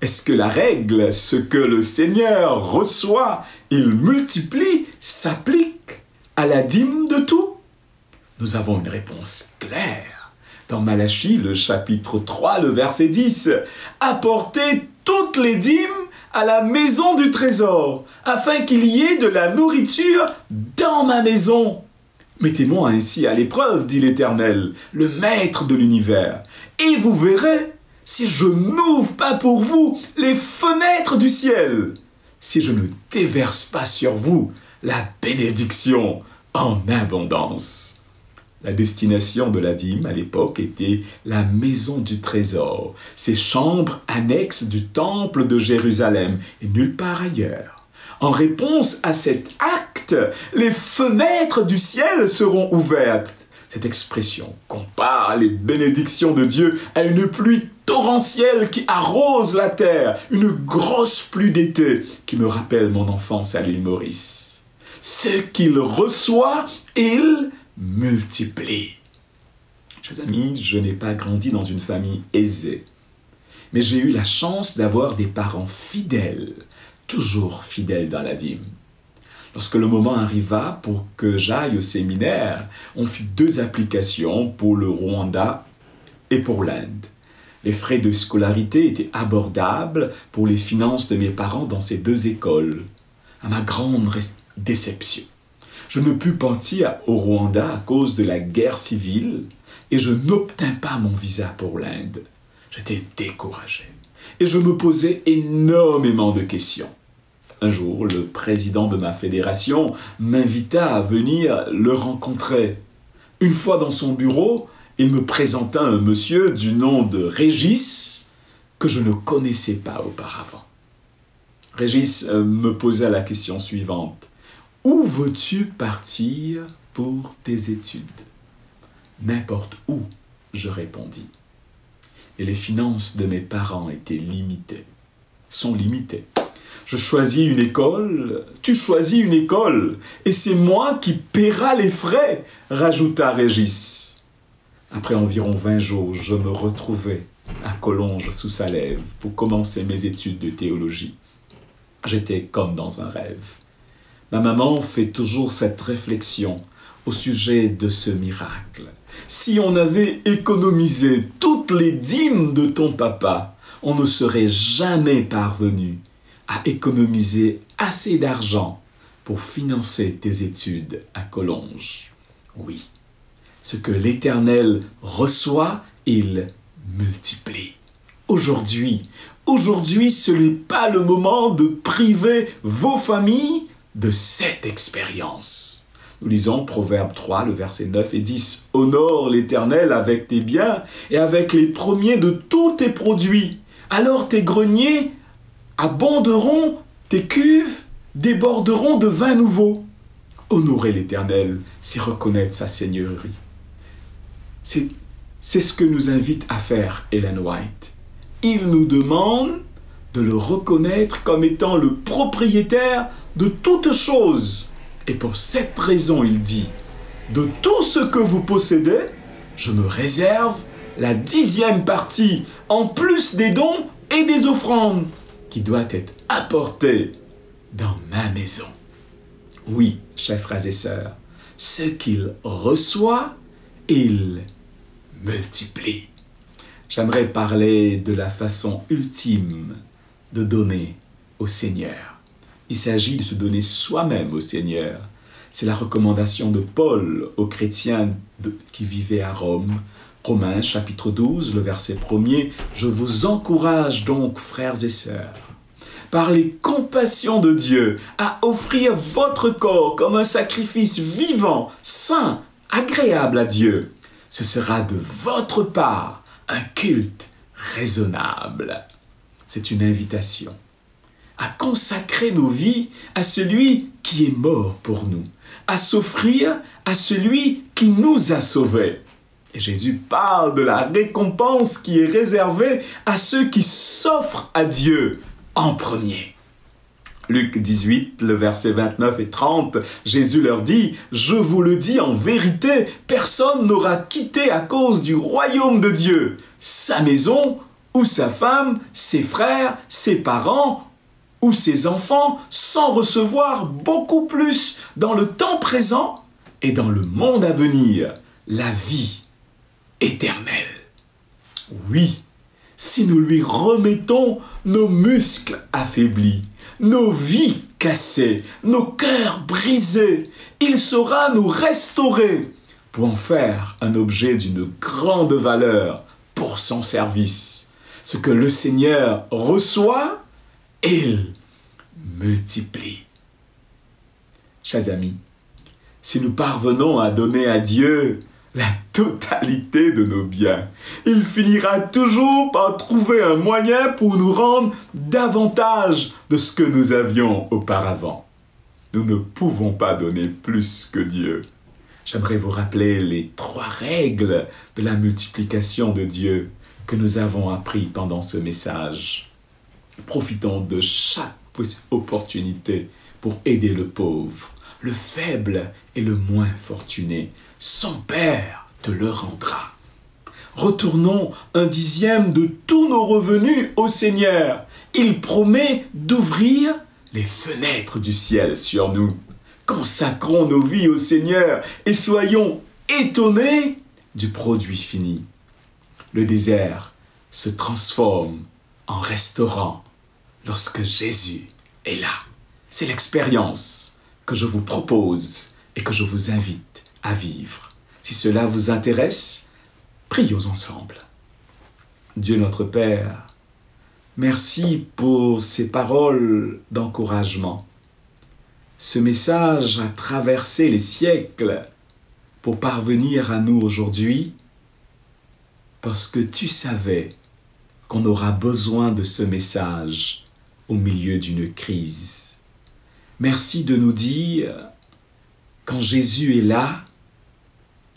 Est-ce que la règle, ce que le Seigneur reçoit, il multiplie, s'applique à la dîme de tout? Nous avons une réponse claire. Dans Malachie, le chapitre 3, le verset 10. « Apportez toutes les dîmes à la maison du trésor, afin qu'il y ait de la nourriture dans ma maison. Mettez-moi ainsi à l'épreuve, dit l'Éternel, le Maître de l'univers, et vous verrez si je n'ouvre pas pour vous les fenêtres du ciel, si je ne déverse pas sur vous la bénédiction en abondance. » La destination de la dîme à l'époque était la maison du trésor, ces chambres annexes du temple de Jérusalem et nulle part ailleurs. En réponse à cet acte, les fenêtres du ciel seront ouvertes. Cette expression compare les bénédictions de Dieu à une pluie torrentielle qui arrose la terre, une grosse pluie d'été qui me rappelle mon enfance à l'île Maurice. Ce qu'il reçoit, il multiplie. Chers amis, je n'ai pas grandi dans une famille aisée, mais j'ai eu la chance d'avoir des parents fidèles, toujours fidèles dans la dîme. Lorsque le moment arriva pour que j'aille au séminaire, on fit 2 applications pour le Rwanda et pour l'Inde. Les frais de scolarité étaient abordables pour les finances de mes parents dans ces 2 écoles. À ma grande déception, je ne pus partir au Rwanda à cause de la guerre civile et je n'obtins pas mon visa pour l'Inde. J'étais découragé et je me posais énormément de questions. Un jour, le président de ma fédération m'invita à venir le rencontrer. Une fois dans son bureau, il me présenta un monsieur du nom de Régis que je ne connaissais pas auparavant. Régis me posa la question suivante. « Où veux-tu partir pour tes études? N'importe où, je répondis. Et les finances de mes parents étaient limitées, sont limitées. Je choisis une école, tu choisis une école, et c'est moi qui paiera les frais, rajouta Régis. Après environ 20 jours, je me retrouvais à Collonges sous Salève pour commencer mes études de théologie. J'étais comme dans un rêve. Ma maman fait toujours cette réflexion au sujet de ce miracle. Si on avait économisé toutes les dîmes de ton papa, on ne serait jamais parvenu à économiser assez d'argent pour financer tes études à Collonges. Oui, ce que l'Éternel reçoit, il multiplie. Aujourd'hui, ce n'est pas le moment de priver vos familles de cette expérience. Nous lisons Proverbe 3, le verset 9 et 10. « Honore l'Éternel avec tes biens et avec les premiers de tous tes produits. Alors tes greniers abonderont, tes cuves déborderont de vin nouveau. » Honorer l'Éternel, c'est reconnaître sa seigneurie. C'est ce que nous invite à faire Ellen White. Il nous demande de le reconnaître comme étant le propriétaire de toutes choses. Et pour cette raison, il dit, « De tout ce que vous possédez, je me réserve la 10e partie, en plus des dons et des offrandes, qui doit être apportée dans ma maison. » Oui, chers frères et sœurs, ce qu'il reçoit, il multiplie. J'aimerais parler de la façon ultime de donner au Seigneur. Il s'agit de se donner soi-même au Seigneur. C'est la recommandation de Paul aux chrétiens qui vivaient à Rome. Romains chapitre 12, le verset 1er. « Je vous encourage donc, frères et sœurs, par les compassions de Dieu, à offrir votre corps comme un sacrifice vivant, saint, agréable à Dieu. Ce sera de votre part un culte raisonnable. » C'est une invitation à consacrer nos vies à celui qui est mort pour nous, à s'offrir à celui qui nous a sauvés. Et Jésus parle de la récompense qui est réservée à ceux qui s'offrent à Dieu en premier. Luc 18, le verset 29 et 30, Jésus leur dit, « Je vous le dis en vérité, personne n'aura quitté à cause du royaume de Dieu sa maison ou sa femme, ses frères, ses parents, ou ses enfants, sans recevoir beaucoup plus dans le temps présent et dans le monde à venir, la vie éternelle. » Oui, si nous lui remettons nos muscles affaiblis, nos vies cassées, nos cœurs brisés, il saura nous restaurer pour en faire un objet d'une grande valeur pour son service. Ce que le Seigneur reçoit, il multiplie. Chers amis, si nous parvenons à donner à Dieu la totalité de nos biens, il finira toujours par trouver un moyen pour nous rendre davantage de ce que nous avions auparavant. Nous ne pouvons pas donner plus que Dieu. J'aimerais vous rappeler les 3 règles de la multiplication de Dieu que nous avons appris pendant ce message. Profitons de chaque opportunité pour aider le pauvre, le faible et le moins fortuné. Son Père te le rendra. Retournons 1/10 de tous nos revenus au Seigneur. Il promet d'ouvrir les fenêtres du ciel sur nous. Consacrons nos vies au Seigneur et soyons étonnés du produit fini. Le désert se transforme en restaurant lorsque Jésus est là. C'est l'expérience que je vous propose et que je vous invite à vivre. Si cela vous intéresse, prions ensemble. Dieu notre Père, merci pour ces paroles d'encouragement. Ce message a traversé les siècles pour parvenir à nous aujourd'hui parce que tu savais qu'on aura besoin de ce message au milieu d'une crise. Merci de nous dire Quand Jésus est là,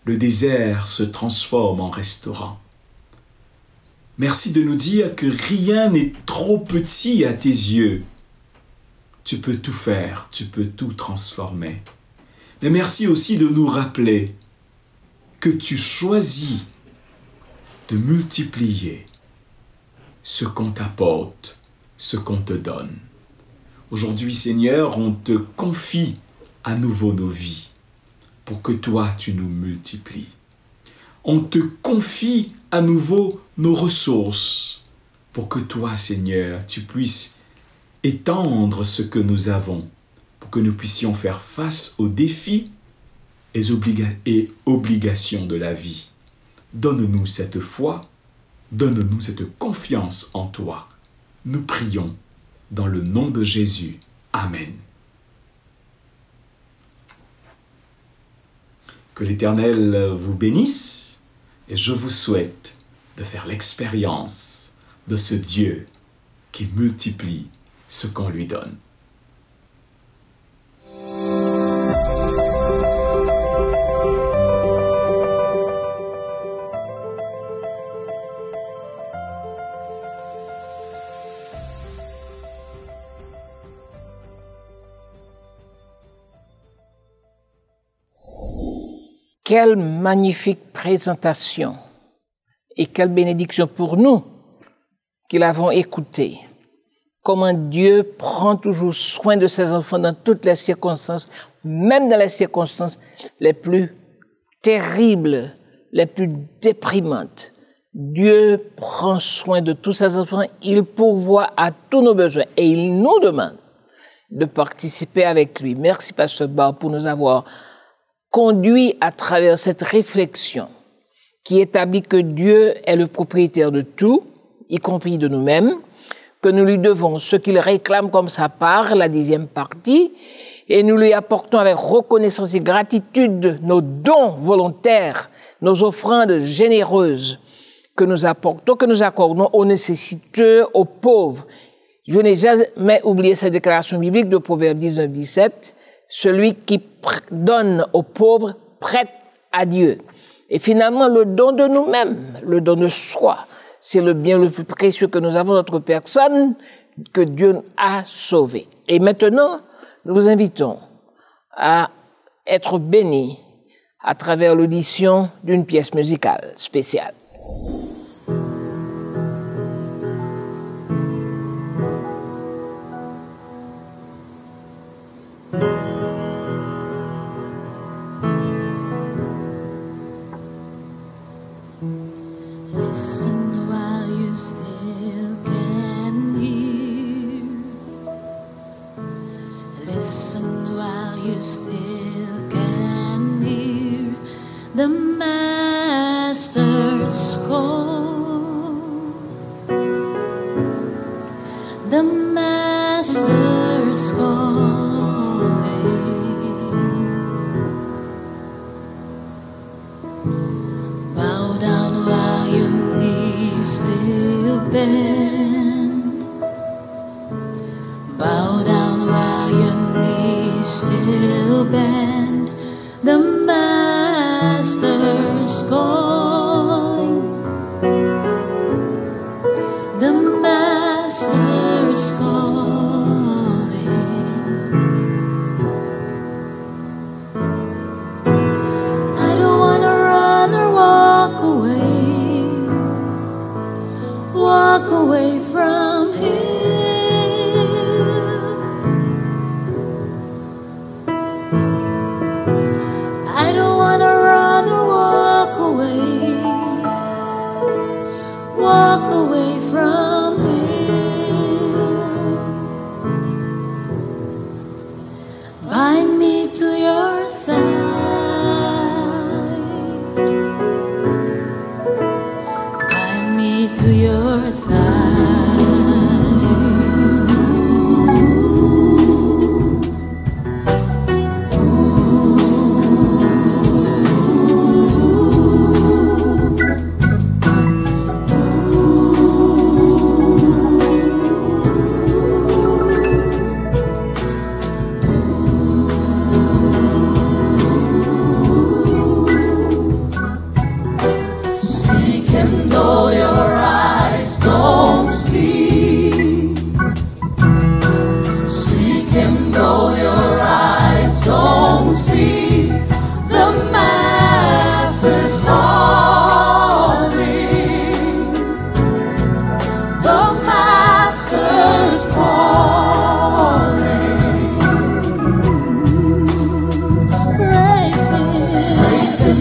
le désert se transforme en restaurant. Merci de nous dire que rien n'est trop petit à tes yeux. Tu peux tout faire, tu peux tout transformer. Mais merci aussi de nous rappeler que tu choisis de multiplier ce qu'on t'apporte, ce qu'on te donne. Aujourd'hui, Seigneur, on te confie à nouveau nos vies pour que toi, tu nous multiplies. On te confie à nouveau nos ressources pour que toi, Seigneur, tu puisses étendre ce que nous avons pour que nous puissions faire face aux défis et obligations de la vie. Donne-nous cette foi, donne-nous cette confiance en toi. Nous prions dans le nom de Jésus. Amen. Que l'Éternel vous bénisse et je vous souhaite de faire l'expérience de ce Dieu qui multiplie ce qu'on lui donne. Quelle magnifique présentation et quelle bénédiction pour nous qui l'avons écouté. Comment Dieu prend toujours soin de ses enfants dans toutes les circonstances, même dans les circonstances les plus terribles, les plus déprimantes. Dieu prend soin de tous ses enfants, il pourvoit à tous nos besoins et il nous demande de participer avec lui. Merci Pasteur Barr pour nous avoir conduit à travers cette réflexion qui établit que Dieu est le propriétaire de tout, y compris de nous-mêmes, que nous lui devons ce qu'il réclame comme sa part, la 10e partie, et nous lui apportons avec reconnaissance et gratitude nos dons volontaires, nos offrandes généreuses que nous apportons, que nous accordons aux nécessiteux, aux pauvres. Je n'ai jamais oublié cette déclaration biblique de Proverbe 19-17, celui qui donne aux pauvres prête à Dieu. Et finalement, le don de nous-mêmes, le don de soi, c'est le bien le plus précieux que nous avons, notre personne, que Dieu a sauvé. Et maintenant, nous vous invitons à être bénis à travers l'audition d'une pièce musicale spéciale. Listen while you still can hear. Listen while you still can hear the Master's call. The Master's calling. Bow down while your knees still bend. Bow down while your knees still bend. The Master's calling. The Master's calling. I don't wanna run or walk away from Him.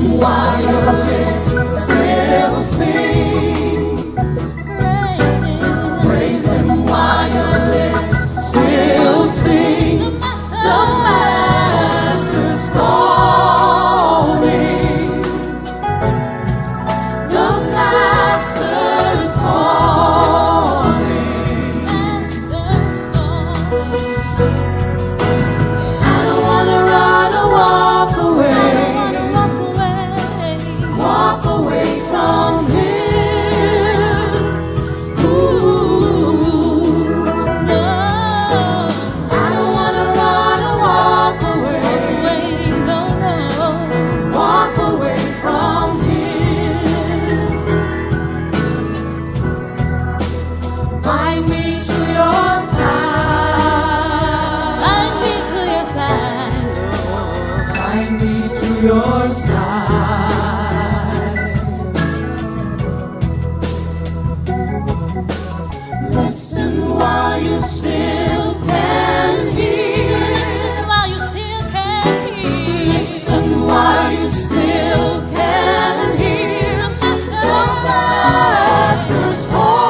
Listen while you listen, still sing. Praise Him while you listen, still sing. The Master's calling. The Master's calling. Master's calling. I don't wanna run or walk away. Walk away from Him. Ooh, no. I don't wanna run or walk away. No, no. Walk away from Him. Bind me to your side. Bind me to your side. Bind me to your side. Listen while you still can hear. Listen while you still can hear. Listen while you still can hear. The Master's calling.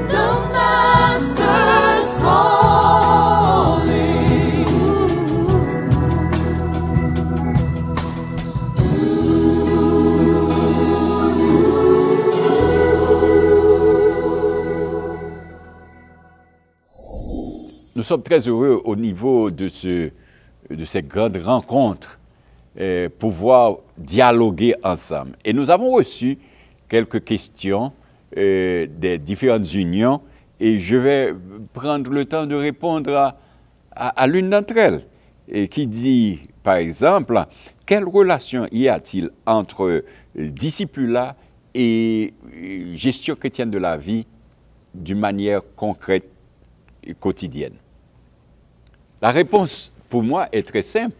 The Master's calling. Nous sommes très heureux au niveau de cette grande rencontre, pouvoir dialoguer ensemble. Et nous avons reçu quelques questions des différentes unions et je vais prendre le temps de répondre à l'une d'entre elles et qui dit, par exemple, quelle relation y a-t-il entre discipulat et gestion chrétienne de la vie d'une manière concrète et quotidienne? La réponse, pour moi, est très simple.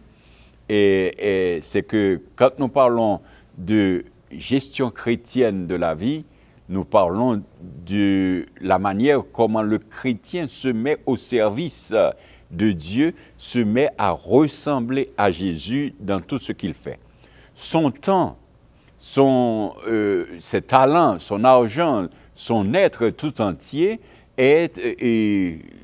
Et c'est que quand nous parlons de gestion chrétienne de la vie, nous parlons de la manière comment le chrétien se met au service de Dieu, se met à ressembler à Jésus dans tout ce qu'il fait. Son temps, ses talents, son argent, son être tout entier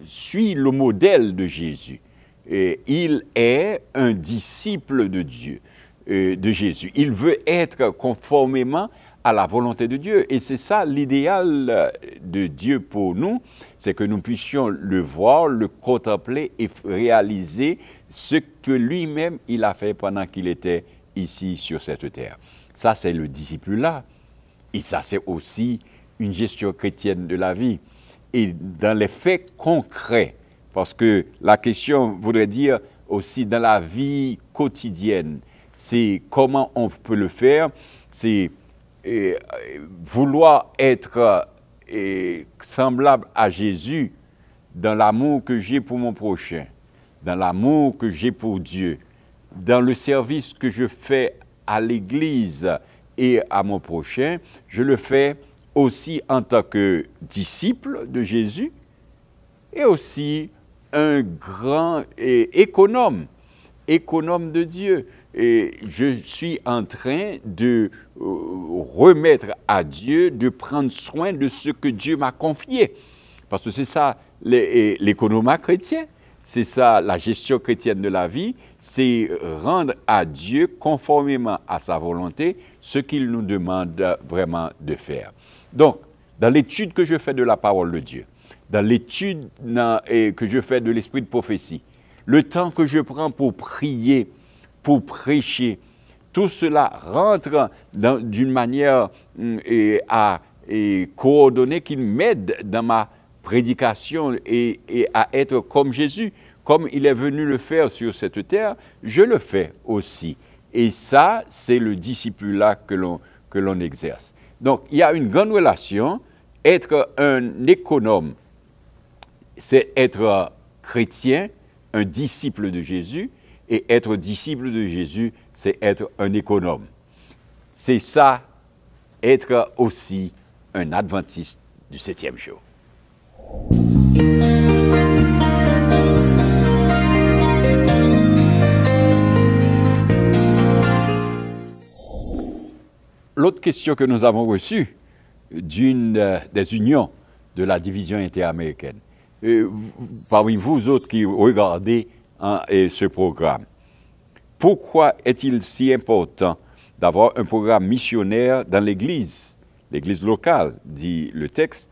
suit le modèle de Jésus. Il est un disciple de Dieu, de Jésus. Il veut être conformément à la volonté de Dieu. Et c'est ça l'idéal de Dieu pour nous, c'est que nous puissions le voir, le contempler et réaliser ce que lui-même il a fait pendant qu'il était ici sur cette terre. Ça, c'est le discipulat. Et ça, c'est aussi une gestion chrétienne de la vie. Et dans les faits concrets, parce que la question voudrait dire aussi dans la vie quotidienne, c'est comment on peut le faire, c'est vouloir être semblable à Jésus dans l'amour que j'ai pour mon prochain, dans l'amour que j'ai pour Dieu, dans le service que je fais à l'Église et à mon prochain, je le fais aussi en tant que disciple de Jésus et aussi un grand économe de Dieu. Et je suis en train de remettre à Dieu, de prendre soin de ce que Dieu m'a confié. Parce que c'est ça l'économat chrétien, c'est ça la gestion chrétienne de la vie, c'est rendre à Dieu, conformément à sa volonté, ce qu'il nous demande vraiment de faire. Donc, dans l'étude que je fais de la parole de Dieu, dans l'étude que je fais de l'esprit de prophétie, le temps que je prends pour prier, pour prêcher, tout cela rentre d'une manière coordonnée qui m'aide dans ma prédication et à être comme Jésus. Comme il est venu le faire sur cette terre, je le fais aussi. Et ça, c'est le discipulat que l'on exerce. Donc, il y a une grande relation. Être un économe, c'est être chrétien, un disciple de Jésus, et être disciple de Jésus, c'est être un économe. C'est ça, être aussi un adventiste du 7e jour. l'autre question que nous avons reçue d'une des unions de la division interaméricaine, parmi vous autres qui regardez ce programme, pourquoi est-il si important d'avoir un programme missionnaire dans l'Église locale, dit le texte,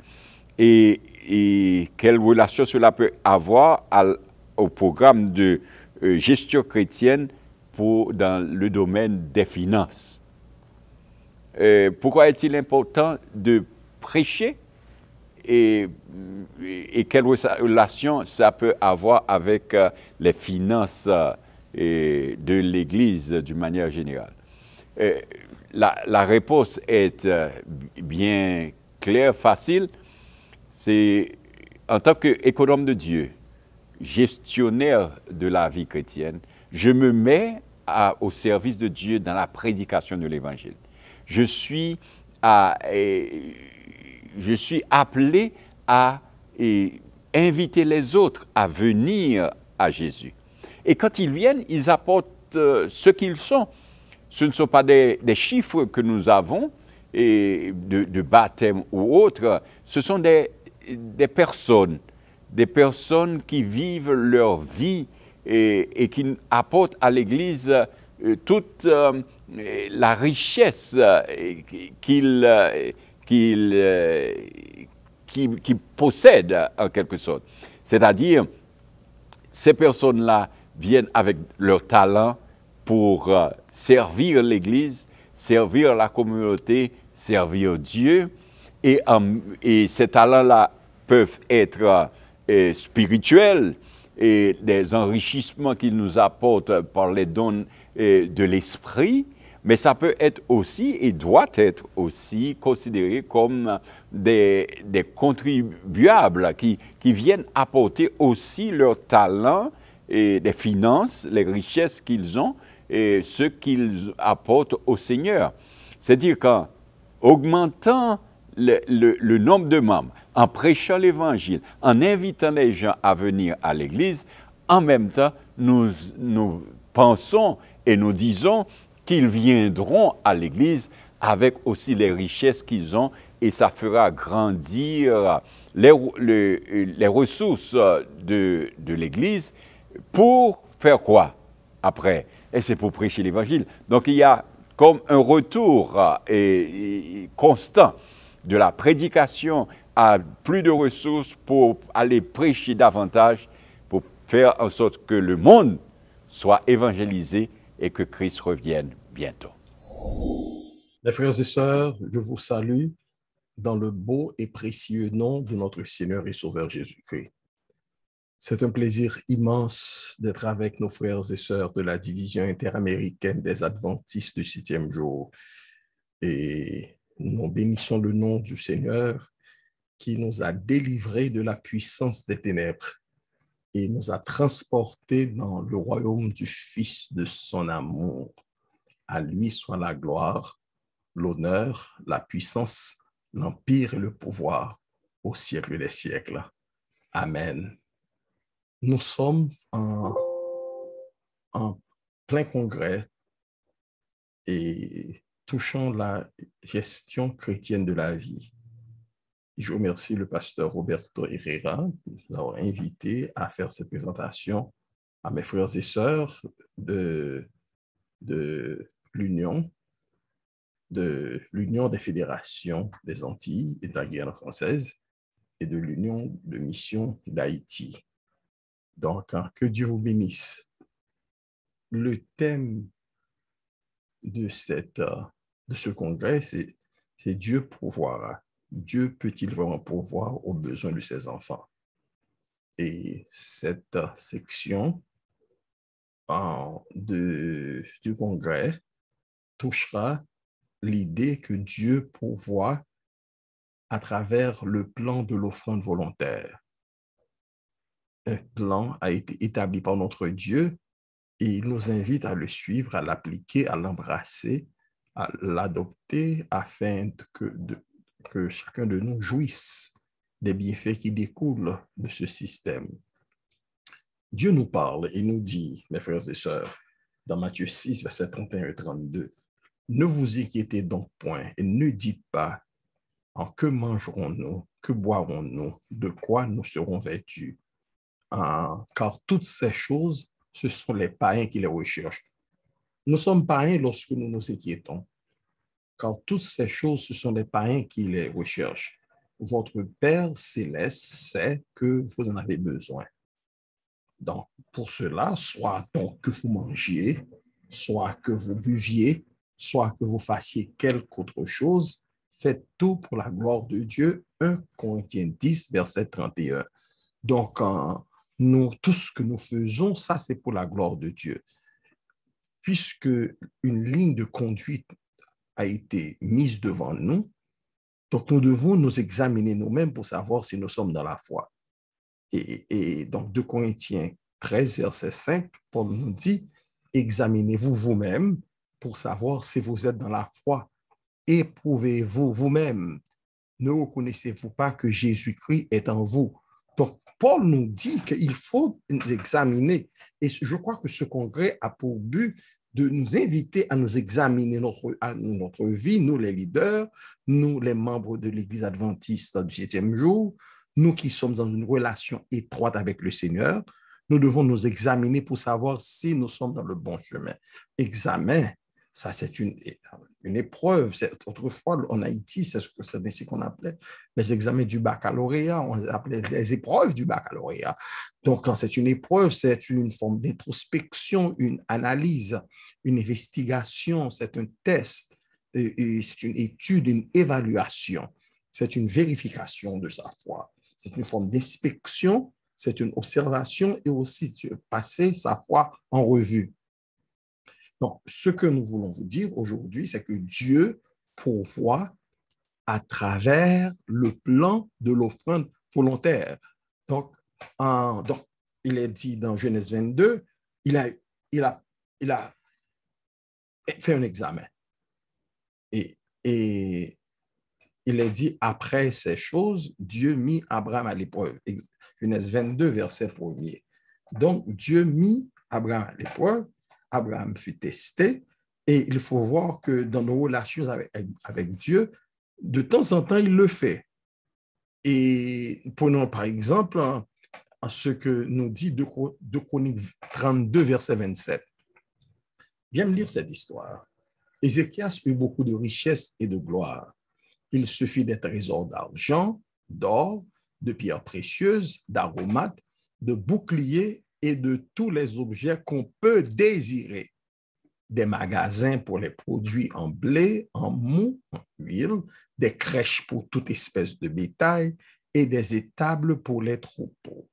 et quelle relation cela peut avoir au programme de gestion chrétienne dans le domaine des finances? Pourquoi est-il important de prêcher et quelle relation ça peut avoir avec les finances de l'Église d'une manière générale? La réponse est bien claire, facile. C'est en tant qu'économe de Dieu, gestionnaire de la vie chrétienne, je me mets au service de Dieu dans la prédication de l'Évangile. Je suis appelé à inviter les autres à venir à Jésus. Et quand ils viennent, ils apportent ce qu'ils sont. Ce ne sont pas des chiffres que nous avons, de baptême ou autre. Ce sont des personnes qui vivent leur vie et qui apportent à l'Église toute la richesse qu'ils possèdent en quelque sorte. C'est-à-dire, ces personnes-là viennent avec leur talent pour servir l'Église, servir la communauté, servir Dieu. Et ces talents-là peuvent être spirituels et des enrichissements qu'ils nous apportent par les dons de l'esprit, mais ça peut être aussi et doit être aussi considéré comme des contribuables qui viennent apporter aussi leurs talents et des finances, les richesses qu'ils ont et ce qu'ils apportent au Seigneur. C'est-à-dire qu'en augmentant le nombre de membres, en prêchant l'Évangile, en invitant les gens à venir à l'Église, en même temps, nous pensons et nous disons qu'ils viendront à l'Église avec aussi les richesses qu'ils ont et ça fera grandir les ressources de l'Église pour faire quoi après? Et c'est pour prêcher l'Évangile. Donc il y a comme un retour constant de la prédication à plus de ressources pour aller prêcher davantage, pour faire en sorte que le monde soit évangélisé et que Christ revienne bientôt. Mes frères et sœurs, je vous salue dans le beau et précieux nom de notre Seigneur et Sauveur Jésus-Christ. C'est un plaisir immense d'être avec nos frères et sœurs de la division interaméricaine des Adventistes du 7e jour. Et nous bénissons le nom du Seigneur qui nous a délivrés de la puissance des ténèbres et nous a transportés dans le royaume du Fils de son amour. À lui soit la gloire, l'honneur, la puissance, l'empire et le pouvoir au siècle des siècles. Amen. Nous sommes en plein congrès et touchant la gestion chrétienne de la vie. Je remercie le pasteur Roberto Herrera de nous avoir invités à faire cette présentation à mes frères et sœurs de l'Union des fédérations des Antilles et de la Guyane française et de l'Union de mission d'Haïti. Donc, que Dieu vous bénisse. Le thème de ce congrès, c'est Dieu pourvoira. Dieu peut-il vraiment pourvoir aux besoins de ses enfants? Et cette section du congrès touchera l'idée que Dieu pourvoit à travers le plan de l'offrande volontaire. Un plan a été établi par notre Dieu et il nous invite à le suivre, à l'appliquer, à l'embrasser, à l'adopter afin que chacun de nous jouisse des bienfaits qui découlent de ce système. Dieu nous parle et nous dit, mes frères et sœurs, dans Matthieu 6, versets 31 et 32, Ne vous inquiétez donc point et ne dites pas en que mangerons-nous, que boirons-nous, de quoi nous serons vêtus. Car toutes ces choses, ce sont les païens qui les recherchent. Nous sommes païens lorsque nous nous inquiétons, car toutes ces choses, ce sont les païens qui les recherchent. Votre Père céleste sait que vous en avez besoin. Donc, pour cela, soit donc que vous mangiez, soit que vous buviez, soit que vous fassiez quelque autre chose, faites tout pour la gloire de Dieu. 1 Corinthiens 10, verset 31. Donc, tout ce que nous faisons, ça, c'est pour la gloire de Dieu. Puisque une ligne de conduite a été mise devant nous, donc nous devons nous examiner nous-mêmes pour savoir si nous sommes dans la foi. Et donc, 2 Corinthiens 13, verset 5, Paul nous dit, examinez-vous vous-même pour savoir si vous êtes dans la foi. Éprouvez-vous vous-même. Ne reconnaissez-vous pas que Jésus-Christ est en vous? Donc, Paul nous dit qu'il faut nous examiner. Et je crois que ce congrès a pour but de nous inviter à nous examiner notre vie, nous les leaders, nous les membres de l'Église adventiste du 7e jour, nous qui sommes dans une relation étroite avec le Seigneur. Nous devons nous examiner pour savoir si nous sommes dans le bon chemin. Examen, ça c'est une épreuve. Autrefois, en Haïti, c'est ainsi qu'on appelait les examens du baccalauréat. On les appelait les épreuves du baccalauréat. Donc, quand c'est une épreuve, c'est une forme d'introspection, une analyse, une investigation, c'est un test, et c'est une étude, une évaluation. C'est une vérification de sa foi. C'est une forme d'inspection, c'est une observation et aussi passer sa foi en revue. Donc, ce que nous voulons vous dire aujourd'hui, c'est que Dieu pourvoit à travers le plan de l'offrande volontaire. Donc, il est dit dans Genèse 22, il a fait un examen. Et il est dit, après ces choses, Dieu mit Abraham à l'épreuve. Genèse 22, verset 1er. Donc, Dieu mit Abraham à l'épreuve. Abraham fut testé. Et il faut voir que dans nos relations avec Dieu, de temps en temps, il le fait. Et prenons par exemple ce que nous dit 2 Chroniques 32, verset 27. Viens me lire cette histoire. Ézéchias eut beaucoup de richesses et de gloire. Il suffit des trésors d'argent, d'or, de pierres précieuses, d'aromates, de boucliers et de tous les objets qu'on peut désirer. Des magasins pour les produits en blé, en mou, en huile, des crèches pour toute espèce de bétail et des étables pour les troupeaux.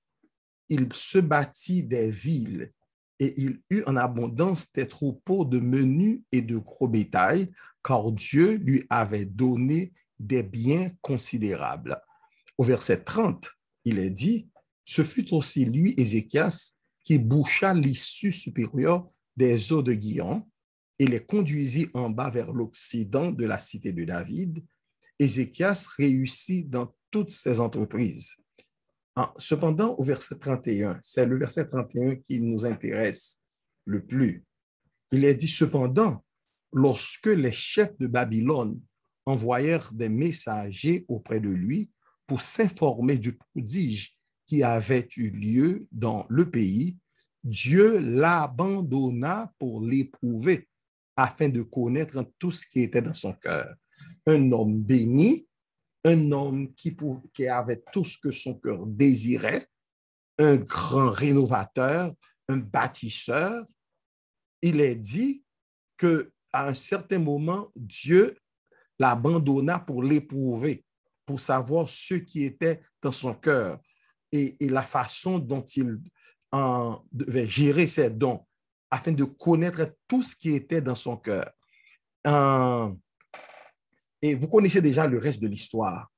Il se bâtit des villes et il eut en abondance des troupeaux de menu et de gros bétail, car Dieu lui avait donné des biens considérables. Au verset 30, il est dit, ce fut aussi lui, Ézéchias, qui boucha l'issue supérieure des eaux de Gihon et les conduisit en bas vers l'occident de la cité de David. Ézéchias réussit dans toutes ses entreprises. Cependant, au verset 31, c'est le verset 31 qui nous intéresse le plus. Il est dit, cependant, lorsque les chefs de Babylone envoyèrent des messagers auprès de lui pour s'informer du prodige qui avait eu lieu dans le pays, Dieu l'abandonna pour l'éprouver afin de connaître tout ce qui était dans son cœur. Un homme béni, un homme qui avait tout ce que son cœur désirait, un grand rénovateur, un bâtisseur. Il est dit qu'à un certain moment, Dieu l'abandonna pour l'éprouver, pour savoir ce qui était dans son cœur et la façon dont il devait gérer ses dons afin de connaître tout ce qui était dans son cœur. Et vous connaissez déjà le reste de l'histoire.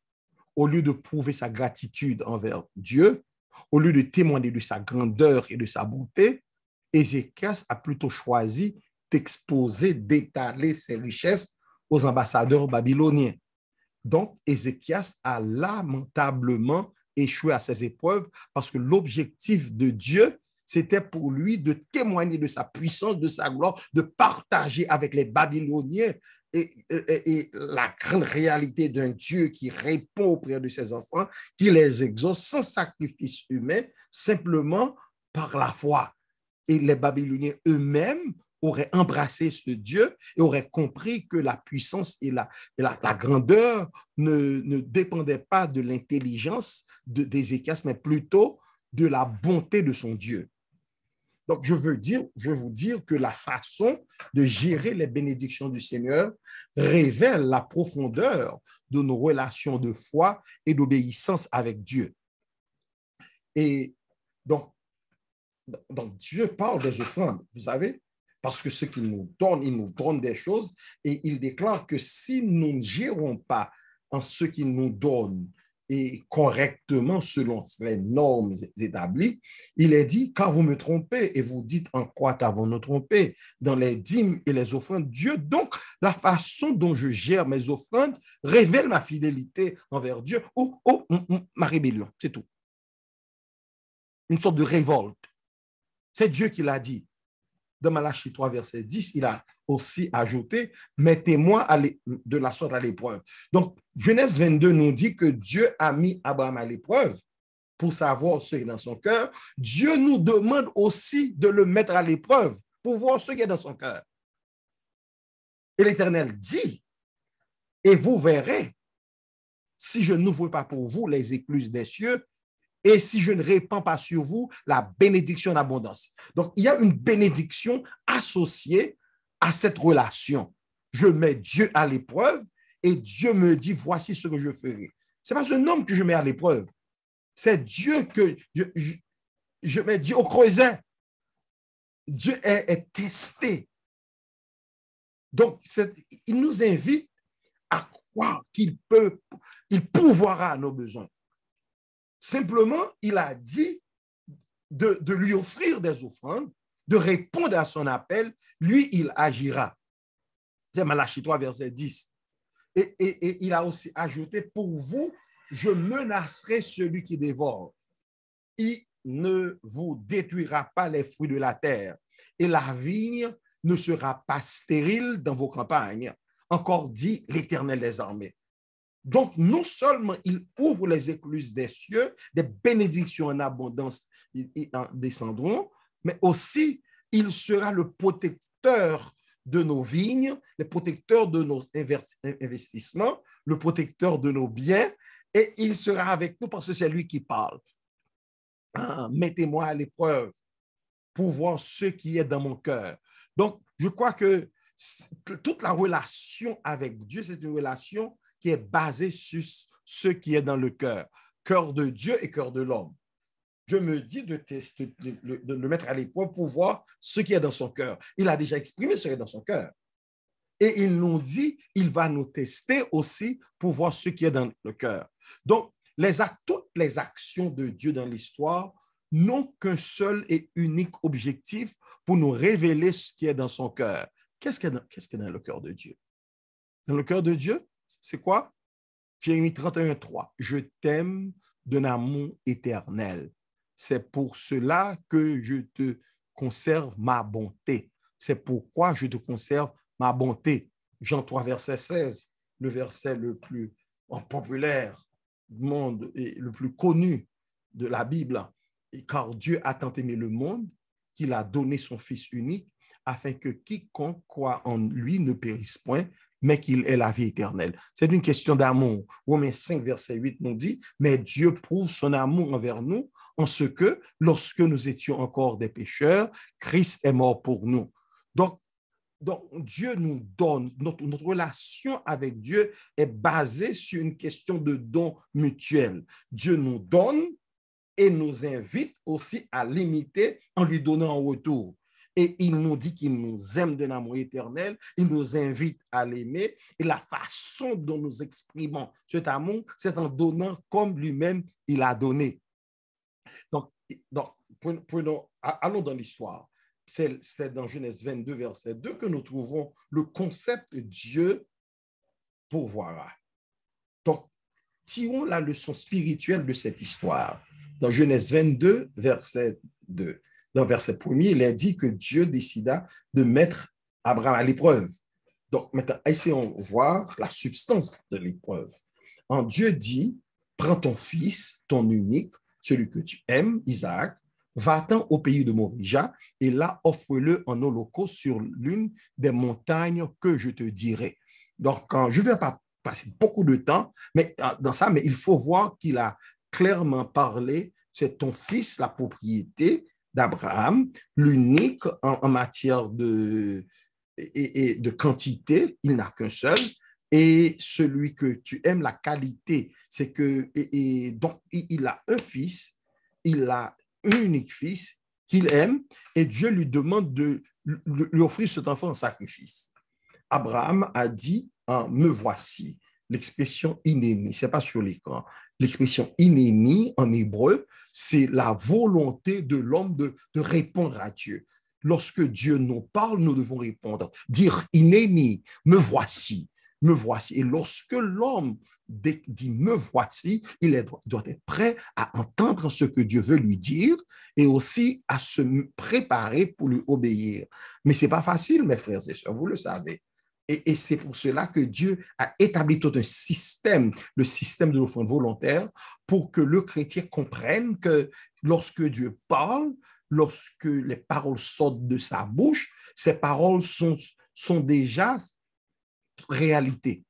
Au lieu de prouver sa gratitude envers Dieu, au lieu de témoigner de sa grandeur et de sa bonté, Ézéchias a plutôt choisi d'exposer, d'étaler ses richesses aux ambassadeurs babyloniens. Donc, Ézéchias a lamentablement échoué à ses épreuves parce que l'objectif de Dieu, c'était pour lui de témoigner de sa puissance, de sa gloire, de partager avec les Babyloniens et la grande réalité d'un Dieu qui répond aux prières de ses enfants, qui les exauce sans sacrifice humain, simplement par la foi. Et les Babyloniens eux-mêmes auraient embrassé ce Dieu et auraient compris que la puissance et la grandeur ne dépendaient pas de l'intelligence d'Ézéchias, mais plutôt de la bonté de son Dieu. Donc, je veux vous dire que la façon de gérer les bénédictions du Seigneur révèle la profondeur de nos relations de foi et d'obéissance avec Dieu. Et donc Dieu parle des offrandes, vous savez, parce que ce qu'il nous donne des choses et il déclare que si nous ne gérons pas en ce qu'il nous donne et correctement selon les normes établies, il est dit, car vous me trompez et vous dites en quoi avons-nous trompé dans les dîmes et les offrandes Dieu. Donc, la façon dont je gère mes offrandes révèle ma fidélité envers Dieu ou ma rébellion, c'est tout. Une sorte de révolte. C'est Dieu qui l'a dit. Dans Malachie 3, verset 10, il a aussi ajouté, mettez-moi de la sorte à l'épreuve. Donc, Genèse 22 nous dit que Dieu a mis Abraham à l'épreuve pour savoir ce qui est dans son cœur. Dieu nous demande aussi de le mettre à l'épreuve pour voir ce qui est dans son cœur. Et l'Éternel dit, et vous verrez, si je n'ouvre pas pour vous les écluses des cieux, et si je ne répands pas sur vous la bénédiction d'abondance. Donc, il y a une bénédiction associée à cette relation. Je mets Dieu à l'épreuve et Dieu me dit, voici ce que je ferai. Ce n'est pas un homme que je mets à l'épreuve. C'est Dieu que je mets Dieu au creuset. Dieu est testé. Donc, il nous invite à croire qu'il pourvoira à nos besoins. Simplement, il a dit de lui offrir des offrandes, de répondre à son appel. Lui, il agira. C'est Malachie 3, verset 10. Et il a aussi ajouté, pour vous, je menacerai celui qui dévore. Il ne vous détruira pas les fruits de la terre, et la vigne ne sera pas stérile dans vos campagnes. Encore dit l'Éternel des armées. Donc, non seulement il ouvre les écluses des cieux, des bénédictions en abondance descendront, mais aussi il sera le protecteur de nos vignes, le protecteur de nos investissements, le protecteur de nos biens, et il sera avec nous parce que c'est lui qui parle. Mettez-moi à l'épreuve pour voir ce qui est dans mon cœur. Donc, je crois que toute la relation avec Dieu, c'est une relation qui est basé sur ce qui est dans le cœur de Dieu et cœur de l'homme. Je me dis de le mettre à l'épreuve pour voir ce qui est dans son cœur. Il a déjà exprimé ce qui est dans son cœur. Et il nous dit, il va nous tester aussi pour voir ce qui est dans le cœur. Donc, toutes les actions de Dieu dans l'histoire n'ont qu'un seul et unique objectif pour nous révéler ce qui est dans son cœur. Qu'est-ce qui est dans le cœur de Dieu? Dans le cœur de Dieu, c'est quoi? Jérémie 31, 3. Je t'aime d'un amour éternel. C'est pour cela que je te conserve ma bonté. C'est pourquoi je te conserve ma bonté. Jean 3, verset 16, le verset le plus populaire du monde et le plus connu de la Bible. Et car Dieu a tant aimé le monde qu'il a donné son Fils unique afin que quiconque croit en lui ne périsse point, mais qu'il ait la vie éternelle. C'est une question d'amour. Romains 5, verset 8 nous dit, mais Dieu prouve son amour envers nous en ce que, lorsque nous étions encore des pécheurs, Christ est mort pour nous. Donc Dieu nous donne, notre relation avec Dieu est basée sur une question de don mutuel. Dieu nous donne et nous invite aussi à l'imiter en lui donnant en retour. Et il nous dit qu'il nous aime d'un amour éternel, il nous invite à l'aimer, et la façon dont nous exprimons cet amour, c'est en donnant comme lui-même il a donné. Donc allons dans l'histoire. C'est dans Genèse 22, verset 2, que nous trouvons le concept Dieu pourvoira. Donc, tirons la leçon spirituelle de cette histoire. Dans Genèse 22, verset 2. dans le verset 1er, il est dit que Dieu décida de mettre Abraham à l'épreuve. Donc, maintenant, essayons de voir la substance de l'épreuve. Dieu dit, prends ton fils, ton unique, celui que tu aimes, Isaac, va-t'en au pays de Morija et là, offre-le en holocauste sur l'une des montagnes que je te dirai. Donc, je ne vais pas passer beaucoup de temps dans ça, mais il faut voir qu'il a clairement parlé, c'est ton fils, la propriété d'Abraham, l'unique en matière de quantité, il n'a qu'un seul, et celui que tu aimes, la qualité, c'est que, donc, il a un fils, il a un unique fils qu'il aime, et Dieu lui demande de lui offrir cet enfant en sacrifice. Abraham a dit, me voici. L'expression inéni, ce n'est pas sur l'écran. L'expression inéni en hébreu, c'est la volonté de l'homme de répondre à Dieu. Lorsque Dieu nous parle, nous devons répondre. Dire inéni, me voici, me voici. Et lorsque l'homme dit me voici, il doit être prêt à entendre ce que Dieu veut lui dire et aussi à se préparer pour lui obéir. Mais ce n'est pas facile, mes frères et sœurs, vous le savez. Et c'est pour cela que Dieu a établi tout un système, le système de l'offrande volontaire, pour que le chrétien comprenne que lorsque Dieu parle, lorsque les paroles sortent de sa bouche, ces paroles sont déjà réalité.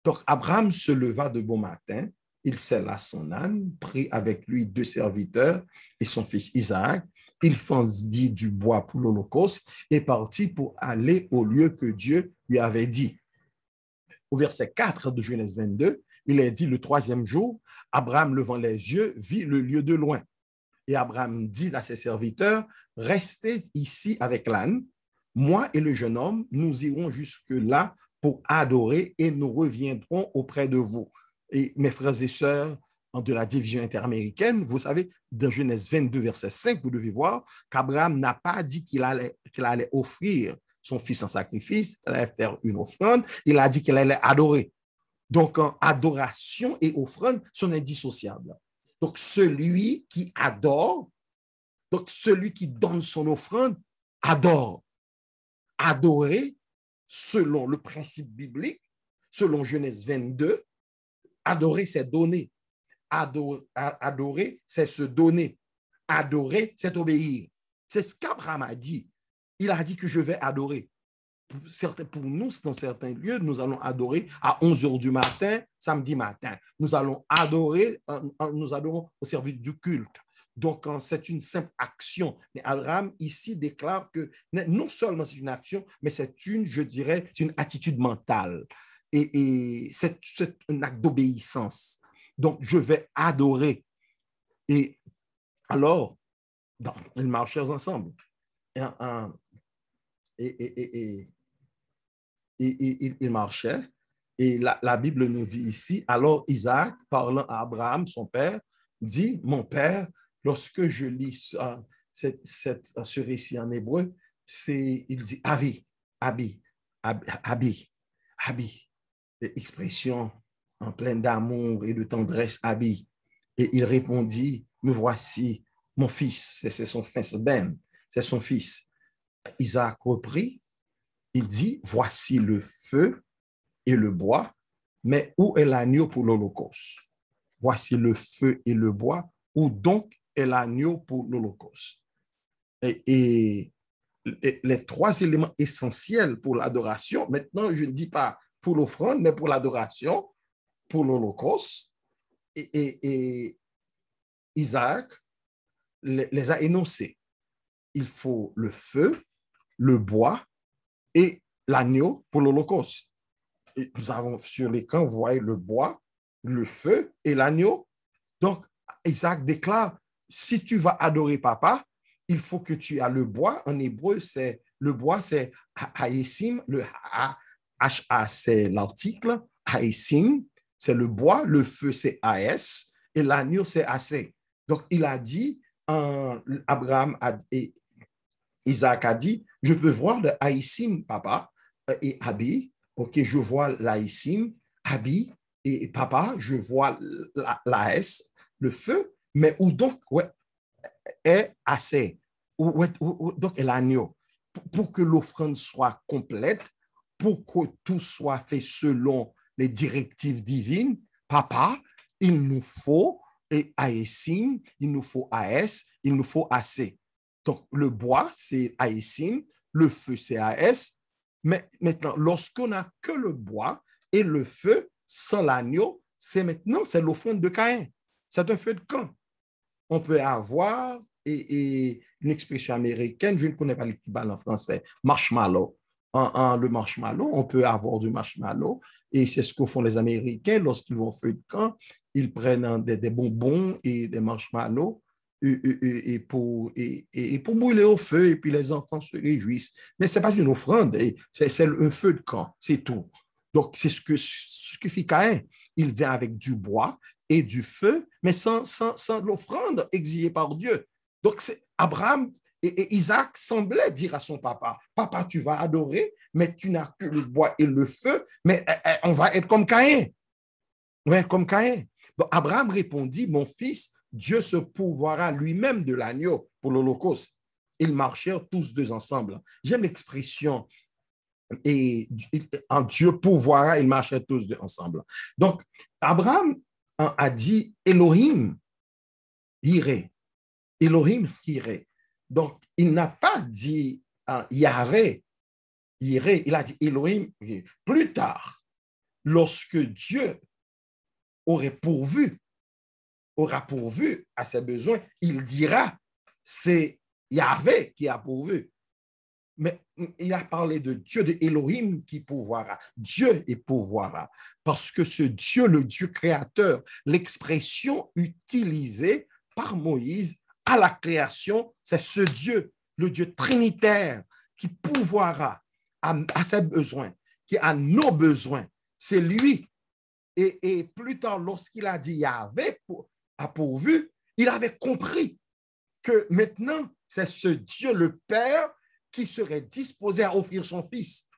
Donc, Abraham se leva de bon matin, il sella son âne, prit avec lui 2 serviteurs et son fils Isaac. Il fendit du bois pour l'holocauste et partit pour aller au lieu que Dieu lui avait dit. Au verset 4 de Genèse 22, il est dit, le 3e jour, Abraham levant les yeux, vit le lieu de loin. Et Abraham dit à ses serviteurs, restez ici avec l'âne, moi et le jeune homme, nous irons jusque-là pour adorer et nous reviendrons auprès de vous. Et mes frères et sœurs de la division interaméricaine, vous savez, dans Genèse 22, verset 5, vous devez voir qu'Abraham n'a pas dit qu'il allait offrir son fils en sacrifice, il allait faire une offrande, il a dit qu'il allait adorer. Donc, adoration et offrande sont indissociables. Donc, celui qui adore, donc celui qui donne son offrande, adore. Adorer, selon le principe biblique, selon Genèse 22, adorer, c'est donner. Adorer, c'est se donner. Adorer, c'est obéir. C'est ce qu'Abraham a dit. Il a dit que je vais adorer. Pour nous, dans certains lieux, nous allons adorer à 11h du matin, samedi matin. Nous allons adorer, nous adorons au service du culte. Donc, c'est une simple action. Mais Abraham, ici, déclare que non seulement c'est une action, mais c'est une attitude mentale. Et c'est un acte d'obéissance. Donc, je vais adorer. Et alors, ils marchaient ensemble. Ils marchaient. Et la Bible nous dit ici, alors Isaac, parlant à Abraham, son père, dit, mon père, lorsque je lis ce récit en hébreu, il dit Abi, expression en pleine d'amour et de tendresse, Abi. Et il répondit, me voici, mon fils, c'est son fils Ben, c'est son fils. Isaac reprit, il dit, voici le feu et le bois, mais où est l'agneau pour l'holocauste? Voici le feu et le bois, où donc est l'agneau pour l'holocauste? Et les 3 éléments essentiels pour l'adoration, maintenant je ne dis pas pour l'offrande, mais pour l'adoration, pour l'holocauste, et Isaac les a énoncés. Il faut le feu, le bois et l'agneau pour l'holocauste. Et nous avons sur l'écran, vous voyez le bois, le feu et l'agneau. Donc, Isaac déclare, si tu vas adorer papa, il faut que tu aies le bois. En hébreu, le bois, c'est haïsim, le ha, c'est l'article, haïsim, c'est le bois, le feu, c'est as, et l'agneau, c'est assez. Donc, il a dit, Isaac a dit, je peux voir le haïsim, papa, et Abi, ok, je vois l'haïsim, Abi, et papa, je vois l'as, le feu, mais où donc est assez? Donc, l'agneau, pour que l'offrande soit complète, pour que tout soit fait selon les directives divines, papa, il nous faut AESIN, il nous faut AS, il nous faut AC. Donc, le bois, c'est AESIN, le feu, c'est AS. Mais maintenant, lorsqu'on n'a que le bois et le feu, sans l'agneau, c'est l'offrande de Caïn. C'est un feu de camp. On peut avoir une expression américaine, je ne connais pas l'équivalent en français, marshmallow. Le marshmallow, on peut avoir du marshmallow, et c'est ce que font les Américains lorsqu'ils vont au feu de camp. Ils prennent des bonbons et des marshmallows et pour brûler au feu, et puis les enfants se réjouissent. Mais ce n'est pas une offrande, c'est un feu de camp, c'est tout. Donc, c'est ce que fit Caïn. Il vient avec du bois et du feu, mais sans l'offrande exigée par Dieu. Donc, Abraham et Isaac semblaient dire à son papa, papa, tu vas adorer, mais tu n'as que le bois et le feu, mais on va être comme Caïn. On va être comme Caïn. Donc, Abraham répondit, mon fils, Dieu se pourvoira lui-même de l'agneau pour l'Holocauste. Ils marchèrent tous deux ensemble. J'aime l'expression, et en Dieu pourvoira, ils marchaient tous deux ensemble. Donc, Abraham a dit Elohim irait. Elohim irait. Donc, il n'a pas dit Yahvé irait. Il a dit Elohim irait. Plus tard, lorsque Dieu aura pourvu à ses besoins, il dira c'est Yahvé qui a pourvu. Mais il a parlé de Dieu, de Elohim qui pourvoira. Dieu est pourvoira. Parce que ce Dieu, le Dieu créateur, l'expression utilisée par Moïse à la création, c'est ce Dieu, le Dieu trinitaire qui pourvoira à ses besoins, qui a nos besoins. C'est lui. Et plus tard, lorsqu'il a dit Yahvé a pourvu, il avait compris que maintenant, c'est ce Dieu, le Père, qui serait disposé à offrir son fils.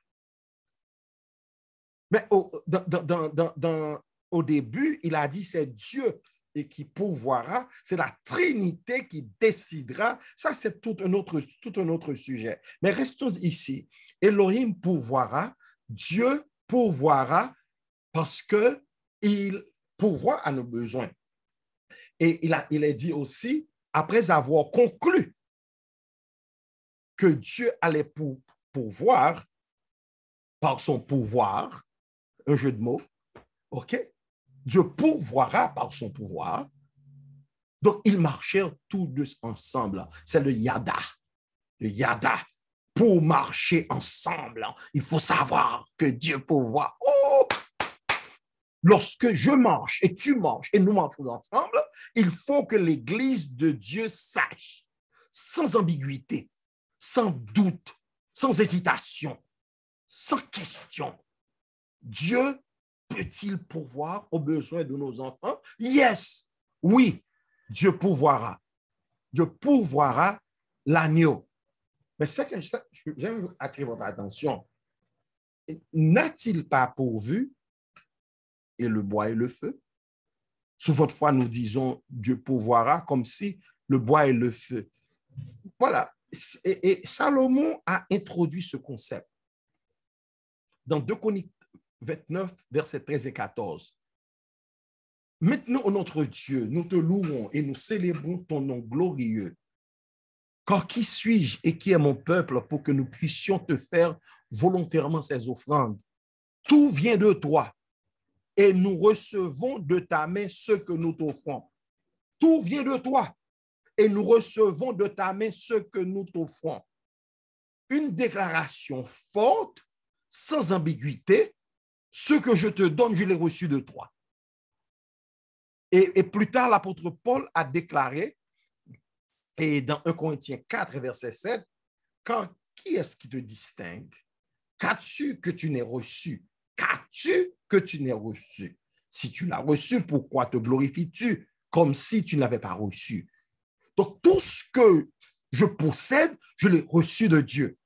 Mais au début, il a dit c'est Dieu et qui pourvoira, c'est la Trinité qui décidera. Ça, c'est tout un autre sujet. Mais restons ici. Elohim pourvoira, Dieu pourvoira parce qu'il pourvoit à nos besoins. Et il a dit aussi, après avoir conclu que Dieu allait pourvoir par son pouvoir, un jeu de mots, ok? Dieu pourvoira par son pouvoir. Donc, ils marchèrent tous deux ensemble. C'est le yada. Le yada. Pour marcher ensemble, il faut savoir que Dieu pourvoit. Oh! Lorsque je marche et tu marches et nous marchons ensemble, il faut que l'Église de Dieu sache, sans ambiguïté, sans doute, sans hésitation, sans question, Dieu peut-il pourvoir aux besoins de nos enfants? Yes, oui, Dieu pourvoira. Dieu pourvoira l'agneau. Mais ce que j'aime attirer votre attention, n'a-t-il pas pourvu et le bois et le feu? Souvent de fois, nous disons Dieu pourvoira comme si le bois et le feu. Voilà. Et Salomon a introduit ce concept dans 2 Chroniques 29, versets 13 et 14. Maintenant, notre Dieu, nous te louons et nous célébrons ton nom glorieux. Car qui suis-je et qui est mon peuple pour que nous puissions te faire volontairement ces offrandes? Tout vient de toi et nous recevons de ta main ce que nous t'offrons. Tout vient de toi et nous recevons de ta main ce que nous t'offrons. Une déclaration forte, sans ambiguïté. Ce que je te donne, je l'ai reçu de toi. Et plus tard, l'apôtre Paul a déclaré, et dans 1 Corinthiens 4, verset 7, car qui est-ce qui te distingue? Qu'as-tu que tu n'aies reçu? Qu'as-tu que tu n'aies reçu? Si tu l'as reçu, pourquoi te glorifies-tu comme si tu n'avais pas reçu? Donc, tout ce que je possède, je l'ai reçu de Dieu.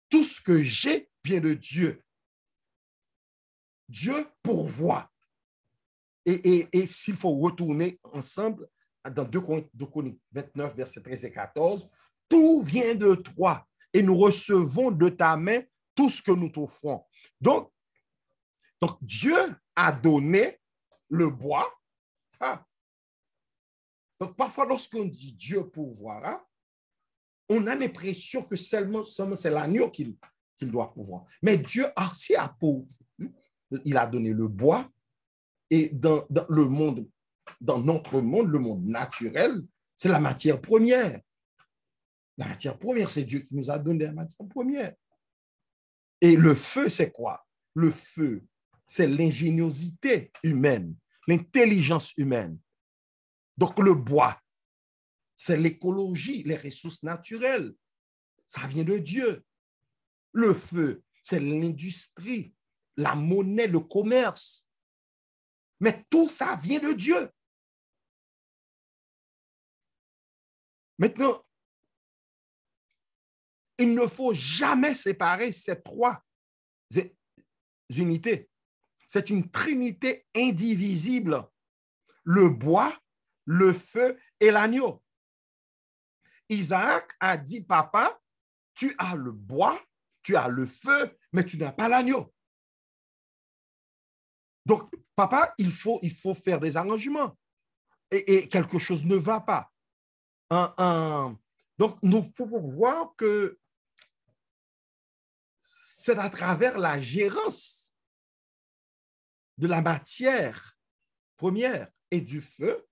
Tout ce que j'ai vient de Dieu. Dieu pourvoit. Et s'il faut retourner ensemble dans 2 Chroniques 29, versets 13 et 14, tout vient de toi et nous recevons de ta main tout ce que nous t'offrons. Donc Dieu a donné le bois. Ah. Donc, parfois, lorsqu'on dit Dieu pourvoira, hein, on a l'impression que seulement c'est l'agneau qu'il doit pouvoir. Mais Dieu aussi a pour. Il a donné le bois et dans le monde, dans notre monde, le monde naturel, c'est la matière première. La matière première, c'est Dieu qui nous a donné la matière première. Et le feu, c'est quoi? Le feu, c'est l'ingéniosité humaine, l'intelligence humaine. Donc, le bois, c'est l'écologie, les ressources naturelles. Ça vient de Dieu. Le feu, c'est l'industrie, la monnaie, le commerce. Mais tout ça vient de Dieu. Maintenant, il ne faut jamais séparer ces trois unités. C'est une trinité indivisible. Le bois, le feu et l'agneau. Isaac a dit, papa, tu as le bois, tu as le feu, mais tu n'as pas l'agneau. Donc, papa, il faut faire des arrangements. Et quelque chose ne va pas. Donc, nous pouvons voir que c'est à travers la gérance de la matière première et du feu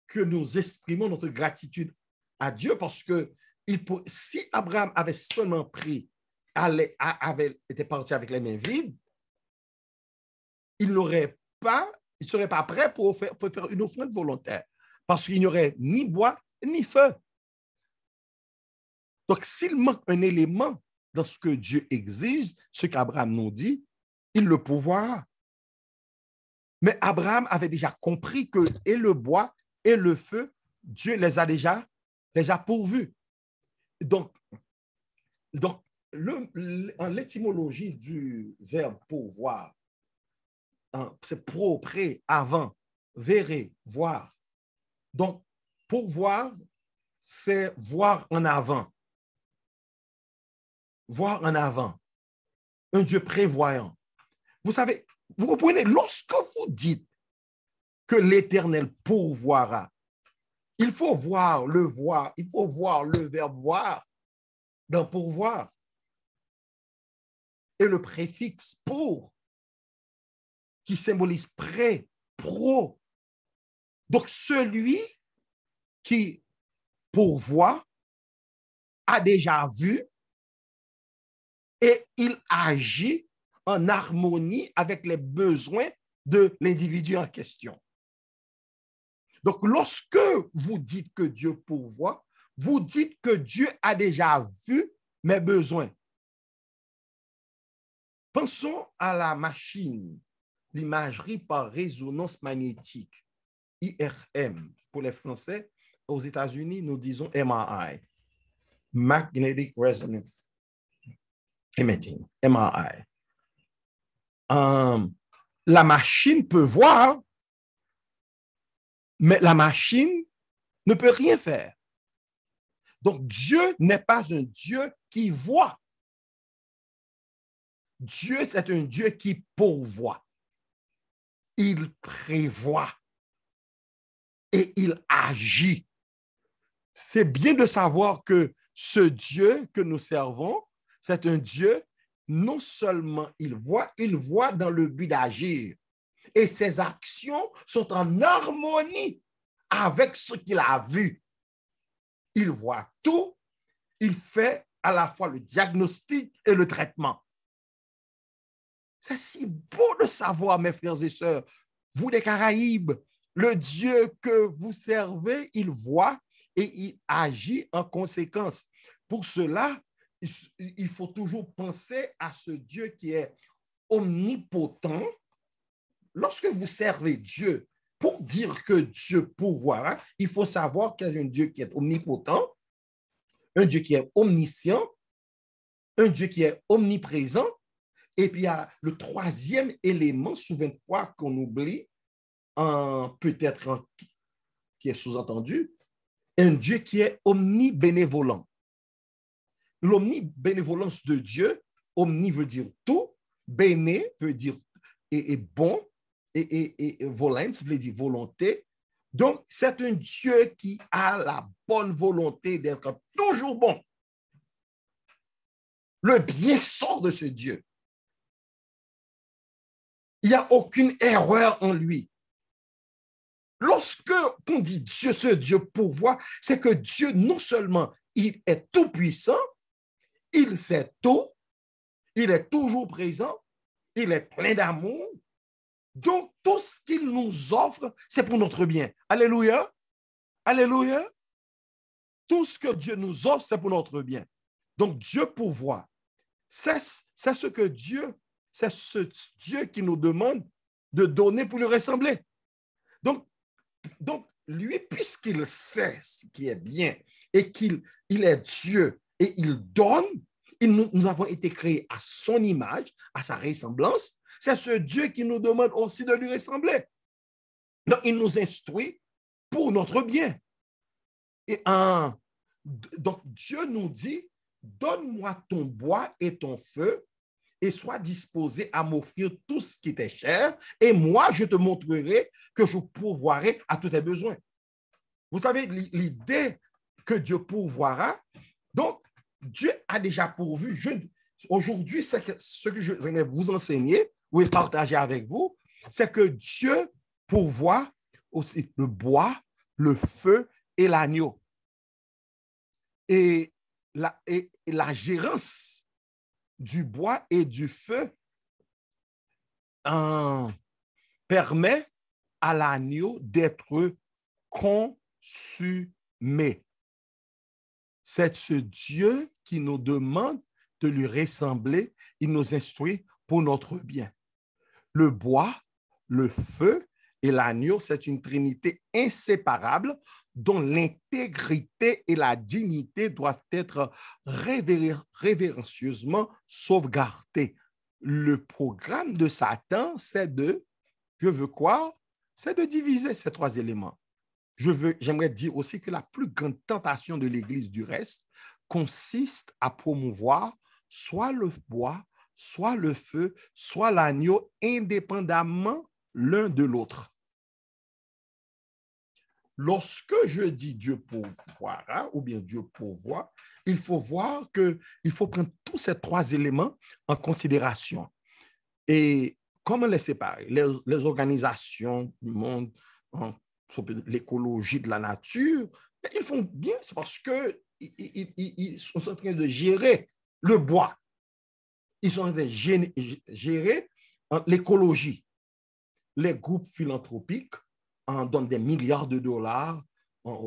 que nous exprimons notre gratitude à Dieu, parce que si Abraham avait seulement pris, avait été parti avec les mains vides, il ne serait pas prêt pour faire une offrande volontaire, parce qu'il n'y aurait ni bois ni feu. Donc, s'il manque un élément dans ce que Dieu exige, ce qu'Abraham nous dit, il le pourvoira. Mais Abraham avait déjà compris que et le bois et le feu, Dieu les a déjà pourvus. Donc en l'étymologie du verbe pourvoir, c'est pro, pré, avant, verrez, voir. Donc, pourvoir, c'est voir en avant. Voir en avant. Un Dieu prévoyant. Vous savez, vous comprenez, lorsque vous dites que l'Éternel pourvoira, il faut voir, il faut voir le verbe voir dans pourvoir. Et le préfixe pour, qui symbolise pré, pro. Donc, celui qui pourvoit a déjà vu et il agit en harmonie avec les besoins de l'individu en question. Donc, lorsque vous dites que Dieu pourvoit, vous dites que Dieu a déjà vu mes besoins. Pensons à la machine, l'imagerie par résonance magnétique, IRM. Pour les Français, aux États-Unis, nous disons MRI, Magnetic Resonance Imaging, MRI. La machine peut voir, mais la machine ne peut rien faire. Donc, Dieu n'est pas un Dieu qui voit. Dieu, c'est un Dieu qui pourvoit. Il prévoit et il agit. C'est bien de savoir que ce Dieu que nous servons, c'est un Dieu, non seulement il voit dans le but d'agir. Et ses actions sont en harmonie avec ce qu'il a vu. Il voit tout, il fait à la fois le diagnostic et le traitement. C'est si beau de savoir, mes frères et sœurs, vous des Caraïbes, le Dieu que vous servez, il voit et il agit en conséquence. Pour cela, il faut toujours penser à ce Dieu qui est omnipotent. Lorsque vous servez Dieu, pour dire que Dieu pourvoira, il faut savoir qu'il y a un Dieu qui est omnipotent, un Dieu qui est omniscient, un Dieu qui est omniprésent. Et puis, il y a le troisième élément, souvent fois qu'on oublie, peut-être qui est sous-entendu, un Dieu qui est omnibénévolent. L'omnibénévolence de Dieu, omni veut dire tout, béné veut dire et bon, et volens veut dire volonté. Donc, c'est un Dieu qui a la bonne volonté d'être toujours bon. Le bien sort de ce Dieu. Il n'y a aucune erreur en lui. Lorsque on dit Dieu, ce Dieu pourvoit, c'est que Dieu, non seulement il est tout puissant, il sait tout, il est toujours présent, il est plein d'amour. Donc, tout ce qu'il nous offre, c'est pour notre bien. Alléluia. Alléluia. Tout ce que Dieu nous offre, c'est pour notre bien. Donc, Dieu pourvoit. C'est ce Dieu qui nous demande de donner pour lui ressembler. Donc lui, puisqu'il sait ce qui est bien et qu'il est Dieu et il donne, nous avons été créés à son image, à sa ressemblance. C'est ce Dieu qui nous demande aussi de lui ressembler. Donc, il nous instruit pour notre bien. Donc, Dieu nous dit, donne-moi ton bois et ton feu et sois disposé à m'offrir tout ce qui t'est cher et moi, je te montrerai que je pourvoirai à tous tes besoins. Vous savez, l'idée que Dieu pourvoira, donc, Dieu a déjà pourvu. Aujourd'hui, ce que je vais vous enseigner ou partager avec vous, c'est que Dieu pourvoit aussi le bois, le feu et l'agneau. Et la gérance du bois et du feu permet à l'agneau d'être consumé. C'est ce Dieu qui nous demande de lui ressembler. Il nous instruit pour notre bien. Le bois, le feu et l'agneau, c'est une trinité inséparable dont l'intégrité et la dignité doivent être révérencieusement sauvegardées. Le programme de Satan, c'est je veux quoi? C'est de diviser ces trois éléments. J'aimerais dire aussi que la plus grande tentation de l'Église du reste consiste à promouvoir soit le bois, soit le feu, soit l'agneau, indépendamment l'un de l'autre. Lorsque je dis Dieu pourvoira ou bien Dieu pourvoit, il faut voir qu'il faut prendre tous ces trois éléments en considération. Et comment les séparer? Les organisations du monde, l'écologie de la nature, ils font bien, c'est parce qu'ils sont en train de gérer le bois. Ils sont en train de gérer l'écologie. Les groupes philanthropiques en donnent des milliards de dollars.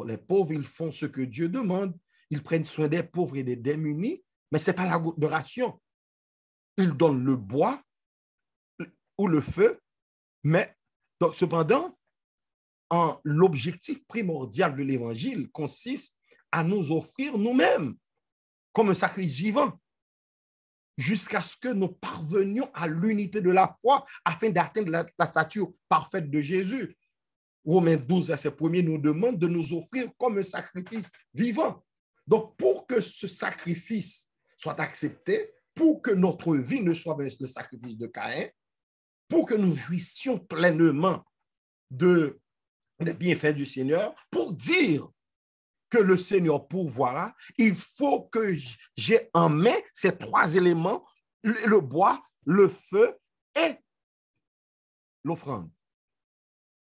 Les pauvres, ils font ce que Dieu demande. Ils prennent soin des pauvres et des démunis, mais ce n'est pas la ration. Ils donnent le bois ou le feu, mais donc, cependant, l'objectif primordial de l'Évangile consiste à nous offrir nous-mêmes comme un sacrifice vivant jusqu'à ce que nous parvenions à l'unité de la foi afin d'atteindre la stature parfaite de Jésus. Romains 12, verset 1er nous demande de nous offrir comme un sacrifice vivant. Donc, pour que ce sacrifice soit accepté, pour que notre vie ne soit pas le sacrifice de Caïn, pour que nous jouissions pleinement des bienfaits du Seigneur, pour dire que le Seigneur pourvoira, il faut que j'ai en main ces trois éléments, le bois, le feu et l'offrande.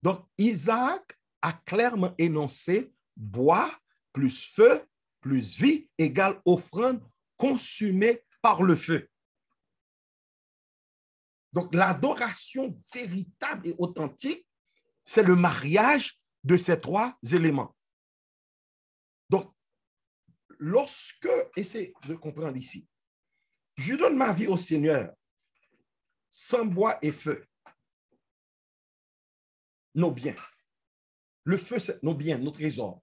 Donc, Isaac a clairement énoncé bois plus feu plus vie égale offrande consumée par le feu. Donc, l'adoration véritable et authentique, c'est le mariage de ces trois éléments. Donc, lorsque, essayez de comprendre ici, je donne ma vie au Seigneur sans bois et feu, nos biens. Le feu, c'est nos biens, nos trésors.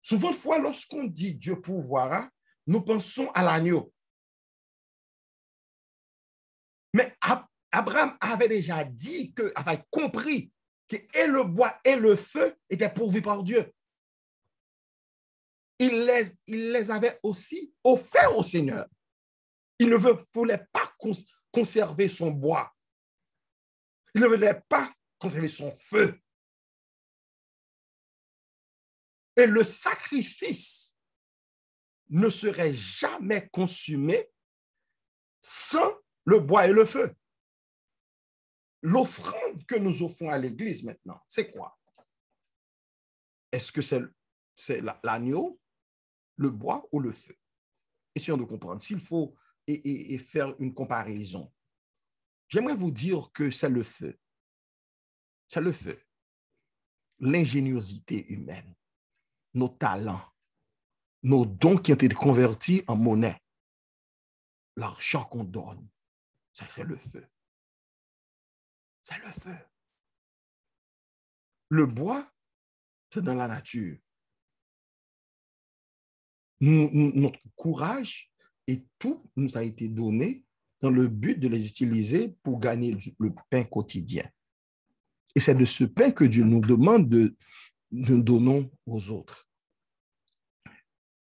Souvent de fois, lorsqu'on dit Dieu pourvoira, nous pensons à l'agneau. Mais Abraham avait déjà dit, avait compris que et le bois et le feu étaient pourvus par Dieu. il les avait aussi offerts au Seigneur. Il ne voulait pas conserver son bois. Il ne voulait pas conserver son feu. Et le sacrifice ne serait jamais consumé sans le bois et le feu. L'offrande que nous offrons à l'Église maintenant, c'est quoi? Est-ce que c'est l'agneau, le bois ou le feu? Essayons de comprendre. S'il faut et faire une comparaison, j'aimerais vous dire que c'est le feu. C'est le feu. L'ingéniosité humaine, nos talents, nos dons qui ont été convertis en monnaie, l'argent qu'on donne, c'est le feu. C'est le feu. Le bois, c'est dans la nature. Notre courage et tout nous a été donné dans le but de les utiliser pour gagner le pain quotidien. Et c'est de ce pain que Dieu nous demande de nous donner aux autres.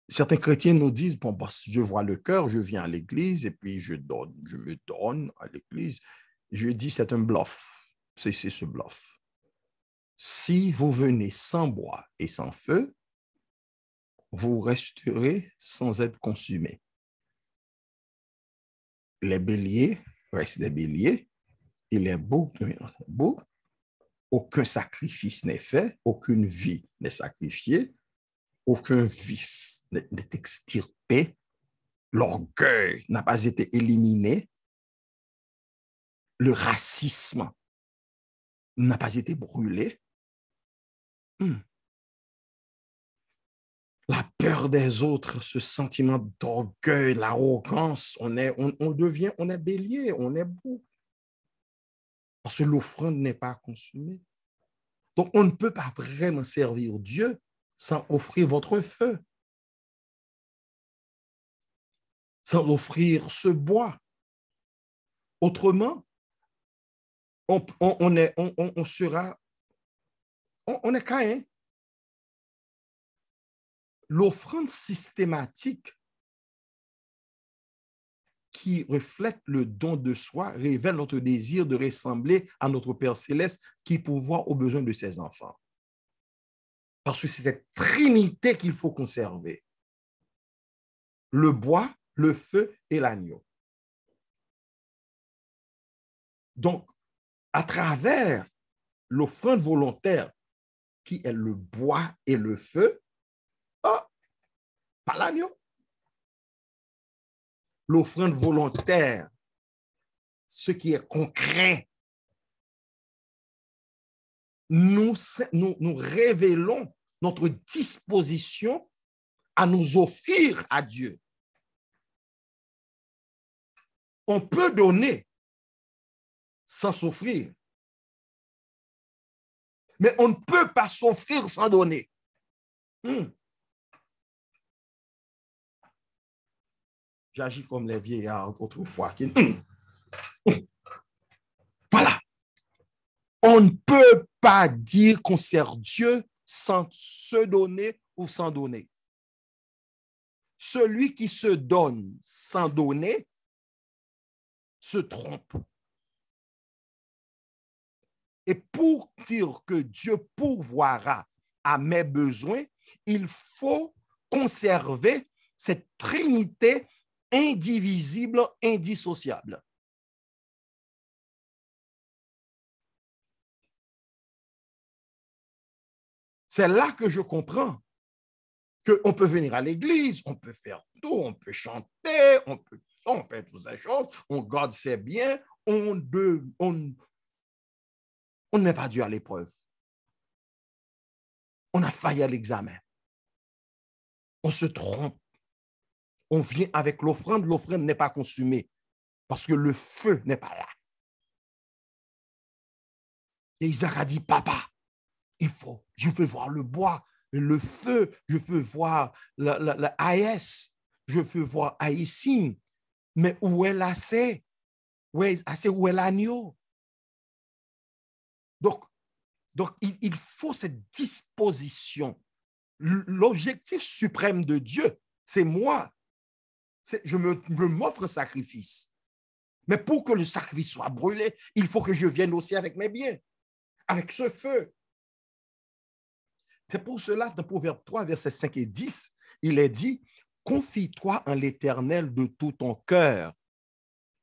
Certains chrétiens nous disent, bon, je vois le cœur, je viens à l'église et puis je me donne à l'église. Je dis, c'est un bluff. C'est ce bluff. Si vous venez sans bois et sans feu, vous resterez sans être consumés. Les béliers restent des béliers et les boucs, aucun sacrifice n'est fait, aucune vie n'est sacrifiée, aucun vice n'est extirpé, l'orgueil n'a pas été éliminé, le racisme n'a pas été brûlé. La peur des autres, ce sentiment d'orgueil, l'arrogance, on est bélier, on est bouc. Parce que l'offrande n'est pas consumée. Donc, on ne peut pas vraiment servir Dieu sans offrir votre feu, sans offrir ce bois. Autrement, on est Caïn. L'offrande systématique qui reflète le don de soi révèle notre désir de ressembler à notre Père céleste qui pourvoit aux besoins de ses enfants. Parce que c'est cette trinité qu'il faut conserver. Le bois, le feu et l'agneau. Donc, à travers l'offrande volontaire qui est le bois et le feu, pas l'agneau. L'offrande volontaire, ce qui est concret, nous révélons notre disposition à nous offrir à Dieu. On peut donner sans s'offrir, mais on ne peut pas s'offrir sans donner. J'agis comme les vieillards autrefois. Voilà. On ne peut pas dire qu'on sert Dieu sans se donner ou sans donner. Celui qui se donne sans donner se trompe. Et pour dire que Dieu pourvoira à mes besoins, il faut conserver cette trinité indivisible, indissociable. C'est là que je comprends qu'on peut venir à l'église, on peut faire tout, on peut chanter, on fait toutes ces choses, on garde ses biens, on ne met pas Dieu à l'épreuve. On a failli à l'examen. On se trompe. On vient avec l'offrande n'est pas consumée parce que le feu n'est pas là. Et Isaac a dit, papa, je veux voir le bois, le feu, je veux voir la Aïs, je veux voir Aïssim, mais où est l'Assé? Où est l'agneau? Donc il faut cette disposition. l'objectif suprême de Dieu, c'est moi. Je m'offre un sacrifice. Mais pour que le sacrifice soit brûlé, il faut que je vienne aussi avec mes biens, avec ce feu. C'est pour cela, dans Proverbe 3, versets 5 et 10, il est dit, « Confie-toi en l'Éternel de tout ton cœur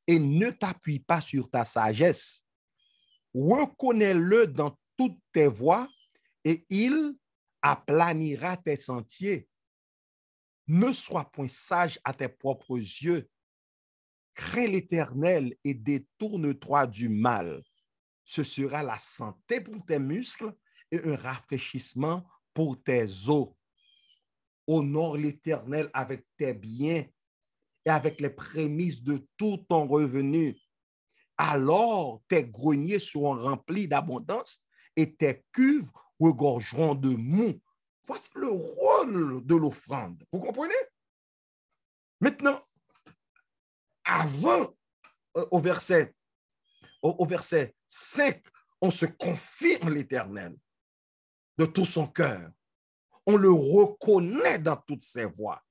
et ne t'appuie pas sur ta sagesse. Reconnais-le dans toutes tes voies et il aplanira tes sentiers. Ne sois point sage à tes propres yeux. Crains l'Éternel et détourne-toi du mal. Ce sera la santé pour tes muscles et un rafraîchissement pour tes os. Honore l'Éternel avec tes biens et avec les prémices de tout ton revenu. Alors tes greniers seront remplis d'abondance et tes cuves regorgeront de mou. » Voici le rôle de l'offrande. Vous comprenez? Maintenant, avant, au verset 5, on se confie en l'Éternel de tout son cœur. On le reconnaît dans toutes ses voies.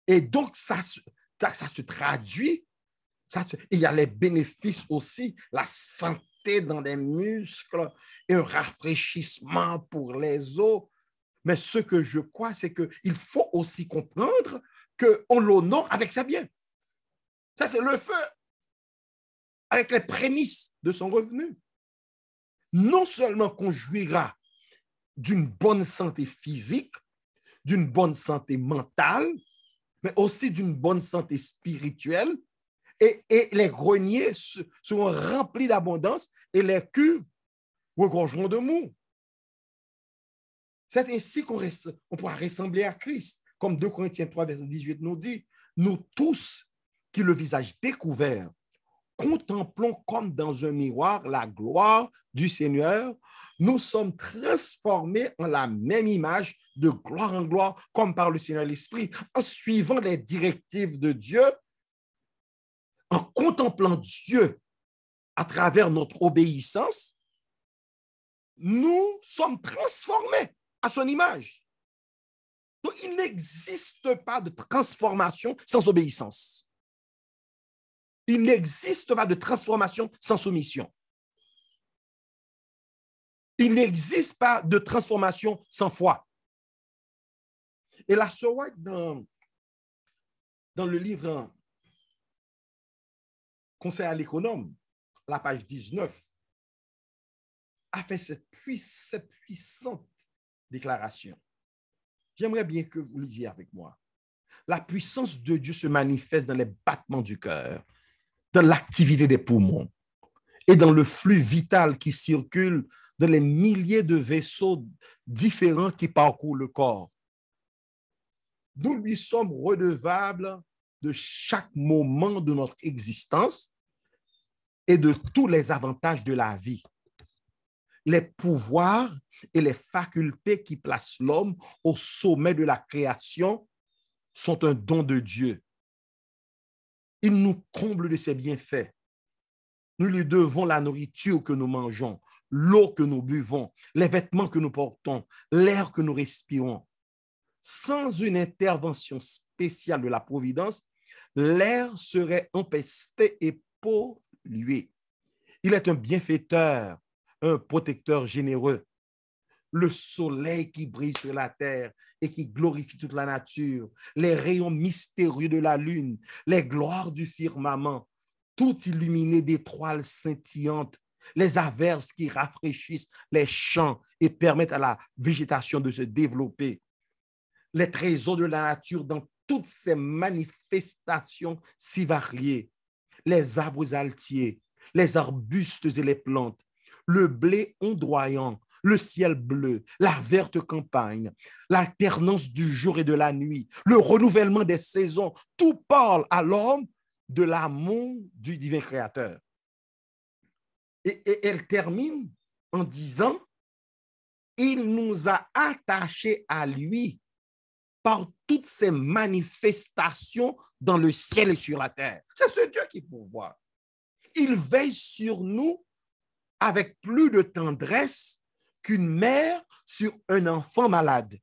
Et donc, ça se traduit. Il y a les bénéfices aussi, la santé dans les muscles et un rafraîchissement pour les os. Mais ce que je crois, c'est qu'il faut aussi comprendre qu'on l'honore avec ses biens. Ça, c'est le feu, avec les prémices de son revenu. Non seulement qu'on jouira d'une bonne santé physique, d'une bonne santé mentale, mais aussi d'une bonne santé spirituelle, et les greniers seront remplis d'abondance et les cuves regorgeront de mou. C'est ainsi qu'on pourra ressembler à Christ. Comme 2 Corinthiens 3, verset 18 nous dit, « Nous tous, qui le visage découvert, contemplons comme dans un miroir la gloire du Seigneur, nous sommes transformés en la même image de gloire en gloire, comme par le Seigneur l'Esprit, en suivant les directives de Dieu, en contemplant Dieu à travers notre obéissance, nous sommes transformés à son image. » Donc, il n'existe pas de transformation sans obéissance. Il n'existe pas de transformation sans soumission. Il n'existe pas de transformation sans foi. Et la sœur White, dans le livre Conseil à l'économe, la page 19, a fait cette puissante déclaration. J'aimerais bien que vous lisiez avec moi. La puissance de Dieu se manifeste dans les battements du cœur, dans l'activité des poumons et dans le flux vital qui circule dans les milliers de vaisseaux différents qui parcourent le corps. Nous lui sommes redevables de chaque moment de notre existence et de tous les avantages de la vie. Les pouvoirs et les facultés qui placent l'homme au sommet de la création sont un don de Dieu. Il nous comble de ses bienfaits. Nous lui devons la nourriture que nous mangeons, l'eau que nous buvons, les vêtements que nous portons, l'air que nous respirons. Sans une intervention spéciale de la Providence, l'air serait empesté et pollué. Il est un bienfaiteur, un protecteur généreux. Le soleil qui brille sur la terre et qui glorifie toute la nature, les rayons mystérieux de la lune, les gloires du firmament, tout illuminé d'étoiles scintillantes, les averses qui rafraîchissent les champs et permettent à la végétation de se développer, les trésors de la nature dans toutes ces manifestations si variées, les arbres altiers, les arbustes et les plantes, le blé ondoyant, le ciel bleu, la verte campagne, l'alternance du jour et de la nuit, le renouvellement des saisons, tout parle à l'homme de l'amour du divin créateur. Et elle termine en disant, il nous a attachés à lui par toutes ces manifestations dans le ciel et sur la terre. C'est ce Dieu qui pourvoit. Il veille sur nous avec plus de tendresse qu'une mère sur un enfant malade.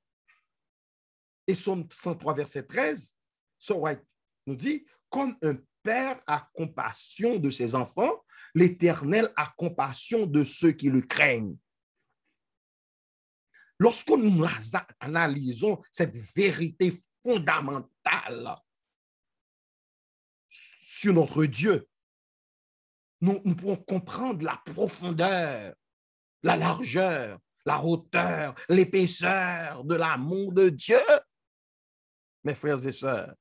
Et Psaume 103, verset 13, Sir White nous dit, comme un père a compassion de ses enfants, l'Éternel a compassion de ceux qui le craignent. Lorsque nous analysons cette vérité fondamentale sur notre Dieu, nous pouvons comprendre la profondeur, la largeur, la hauteur, l'épaisseur de l'amour de Dieu. Mes frères et sœurs.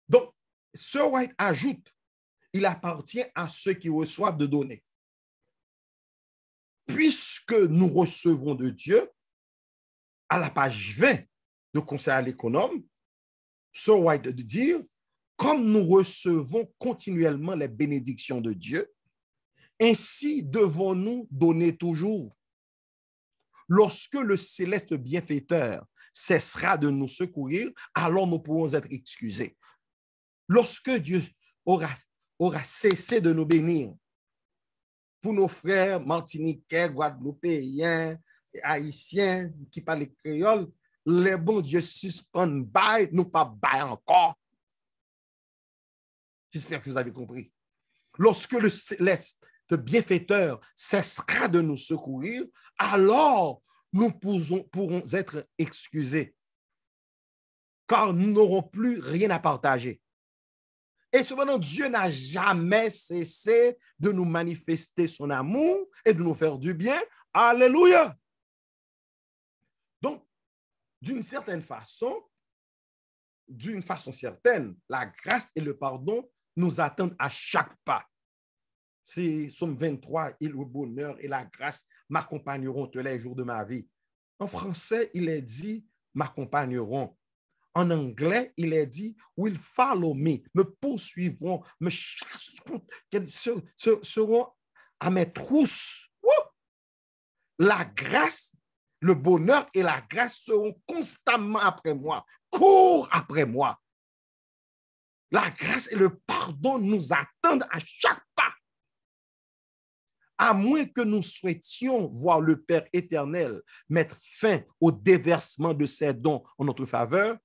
Donc, Sir White ajoute, il appartient à ceux qui reçoivent de donner. Puisque nous recevons de Dieu, à la page 20 de Conseil à l'économe, Sir White de dire, comme nous recevons continuellement les bénédictions de Dieu, ainsi devons-nous donner toujours. Lorsque le céleste bienfaiteur cessera de nous secourir, alors nous pourrons être excusés. Lorsque Dieu aura cessé de nous bénir, pour nos frères martiniquais, guadeloupéens, haïtiens qui parlent créole, les bons dieux suspendent bail, nous pas bail encore. J'espère que vous avez compris. Lorsque le céleste bienfaiteur cessera de nous secourir, alors nous pourrons être excusés, car nous n'aurons plus rien à partager. Et cependant, Dieu n'a jamais cessé de nous manifester son amour et de nous faire du bien. Alléluia! Donc, d'une façon certaine, la grâce et le pardon nous attendent à chaque pas. C'est Psaume 23, et le bonheur et la grâce m'accompagneront tous les jours de ma vie. En français, il est dit m'accompagneront. En anglais, il est dit will follow me poursuivront, me chasseront, seront à mes trousses. La grâce, le bonheur et la grâce seront constamment après moi, courent après moi. La grâce et le pardon nous attendent à chaque pas. À moins que nous souhaitions voir le Père éternel mettre fin au déversement de ses dons en notre faveur,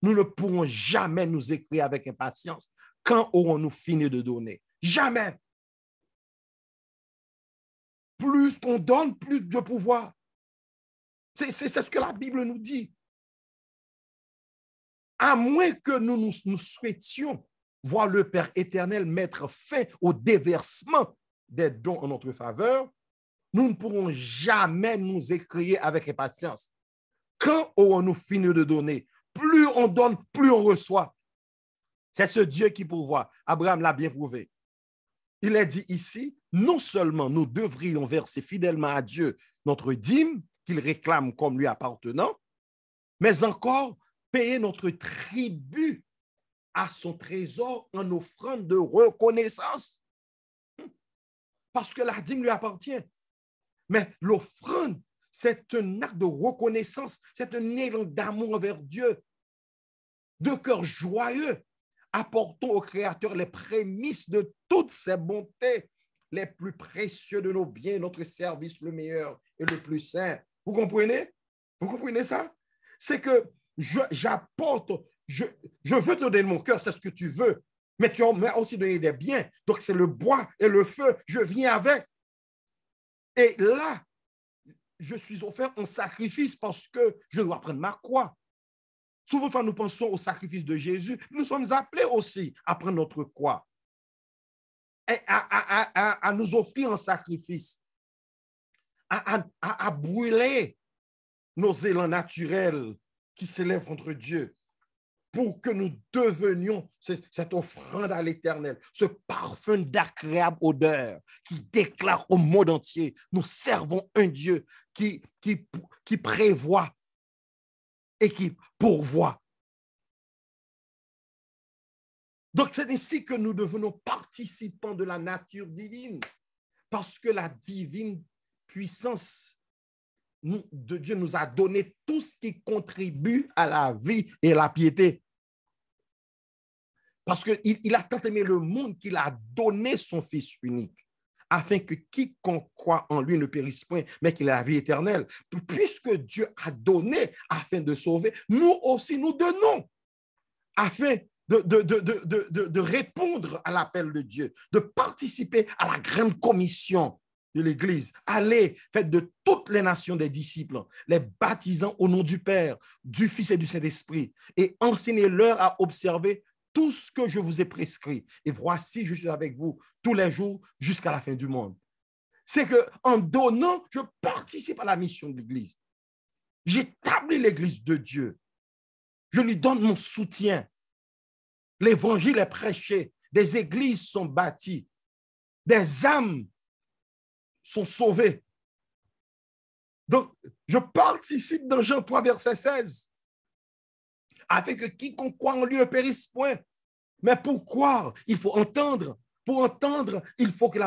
nous ne pourrons jamais nous écrire avec impatience. Quand aurons-nous fini de donner? Jamais. Plus on donne, plus de pouvoir. C'est ce que la Bible nous dit. À moins que nous souhaitions voir le Père éternel mettre fin au déversement des dons en notre faveur, nous ne pourrons jamais nous écrier avec impatience. Quand aurons-nous fini de donner? Plus on donne, plus on reçoit. C'est ce Dieu qui pourvoit. Abraham l'a bien prouvé. Il est dit ici, non seulement nous devrions verser fidèlement à Dieu notre dîme qu'il réclame comme lui appartenant, mais encore payer notre tribut à son trésor en offrande de reconnaissance. Parce que la dîme lui appartient. Mais l'offrande, c'est un acte de reconnaissance, c'est un élan d'amour envers Dieu. De cœur joyeux, apportons au Créateur les prémices de toutes ses bontés, les plus précieux de nos biens, notre service le meilleur et le plus saint. Vous comprenez? Vous comprenez ça? C'est que j'apporte, je veux te donner mon cœur, c'est ce que tu veux, mais tu m'as aussi donné des biens. Donc, c'est le bois et le feu, je viens avec. Et là, je suis offert en sacrifice parce que je dois prendre ma croix. Souvent, quand nous pensons au sacrifice de Jésus, nous sommes appelés aussi à prendre notre croix et à nous offrir un sacrifice, à brûler nos élans naturels qui s'élèvent contre Dieu pour que nous devenions cette offrande à l'Éternel, ce parfum d'agréable odeur qui déclare au monde entier, nous servons un Dieu qui prévoit et qui pourvoit. Donc, c'est ainsi que nous devenons participants de la nature divine, parce que la divine puissance de Dieu nous a donné tout ce qui contribue à la vie et à la piété. Parce qu'il a tant aimé le monde qu'il a donné son Fils unique, afin que quiconque croit en lui ne périsse point, mais qu'il ait la vie éternelle. Puisque Dieu a donné afin de sauver, nous aussi nous donnons afin de répondre à l'appel de Dieu, de participer à la grande commission de l'Église. Allez, faites de toutes les nations des disciples, les baptisant au nom du Père, du Fils et du Saint-Esprit, et enseignez-leur à observer tout ce que je vous ai prescrit. Et voici, je suis avec vous tous les jours jusqu'à la fin du monde. C'est qu'en donnant, je participe à la mission de l'Église. J'établis l'Église de Dieu. Je lui donne mon soutien. L'évangile est prêché. Des églises sont bâties. Des âmes sont sauvées. Donc, je participe dans Jean 3, verset 16. Afin que quiconque croit en lui ne périsse point. Mais pour croire, il faut entendre. Pour entendre, il faut que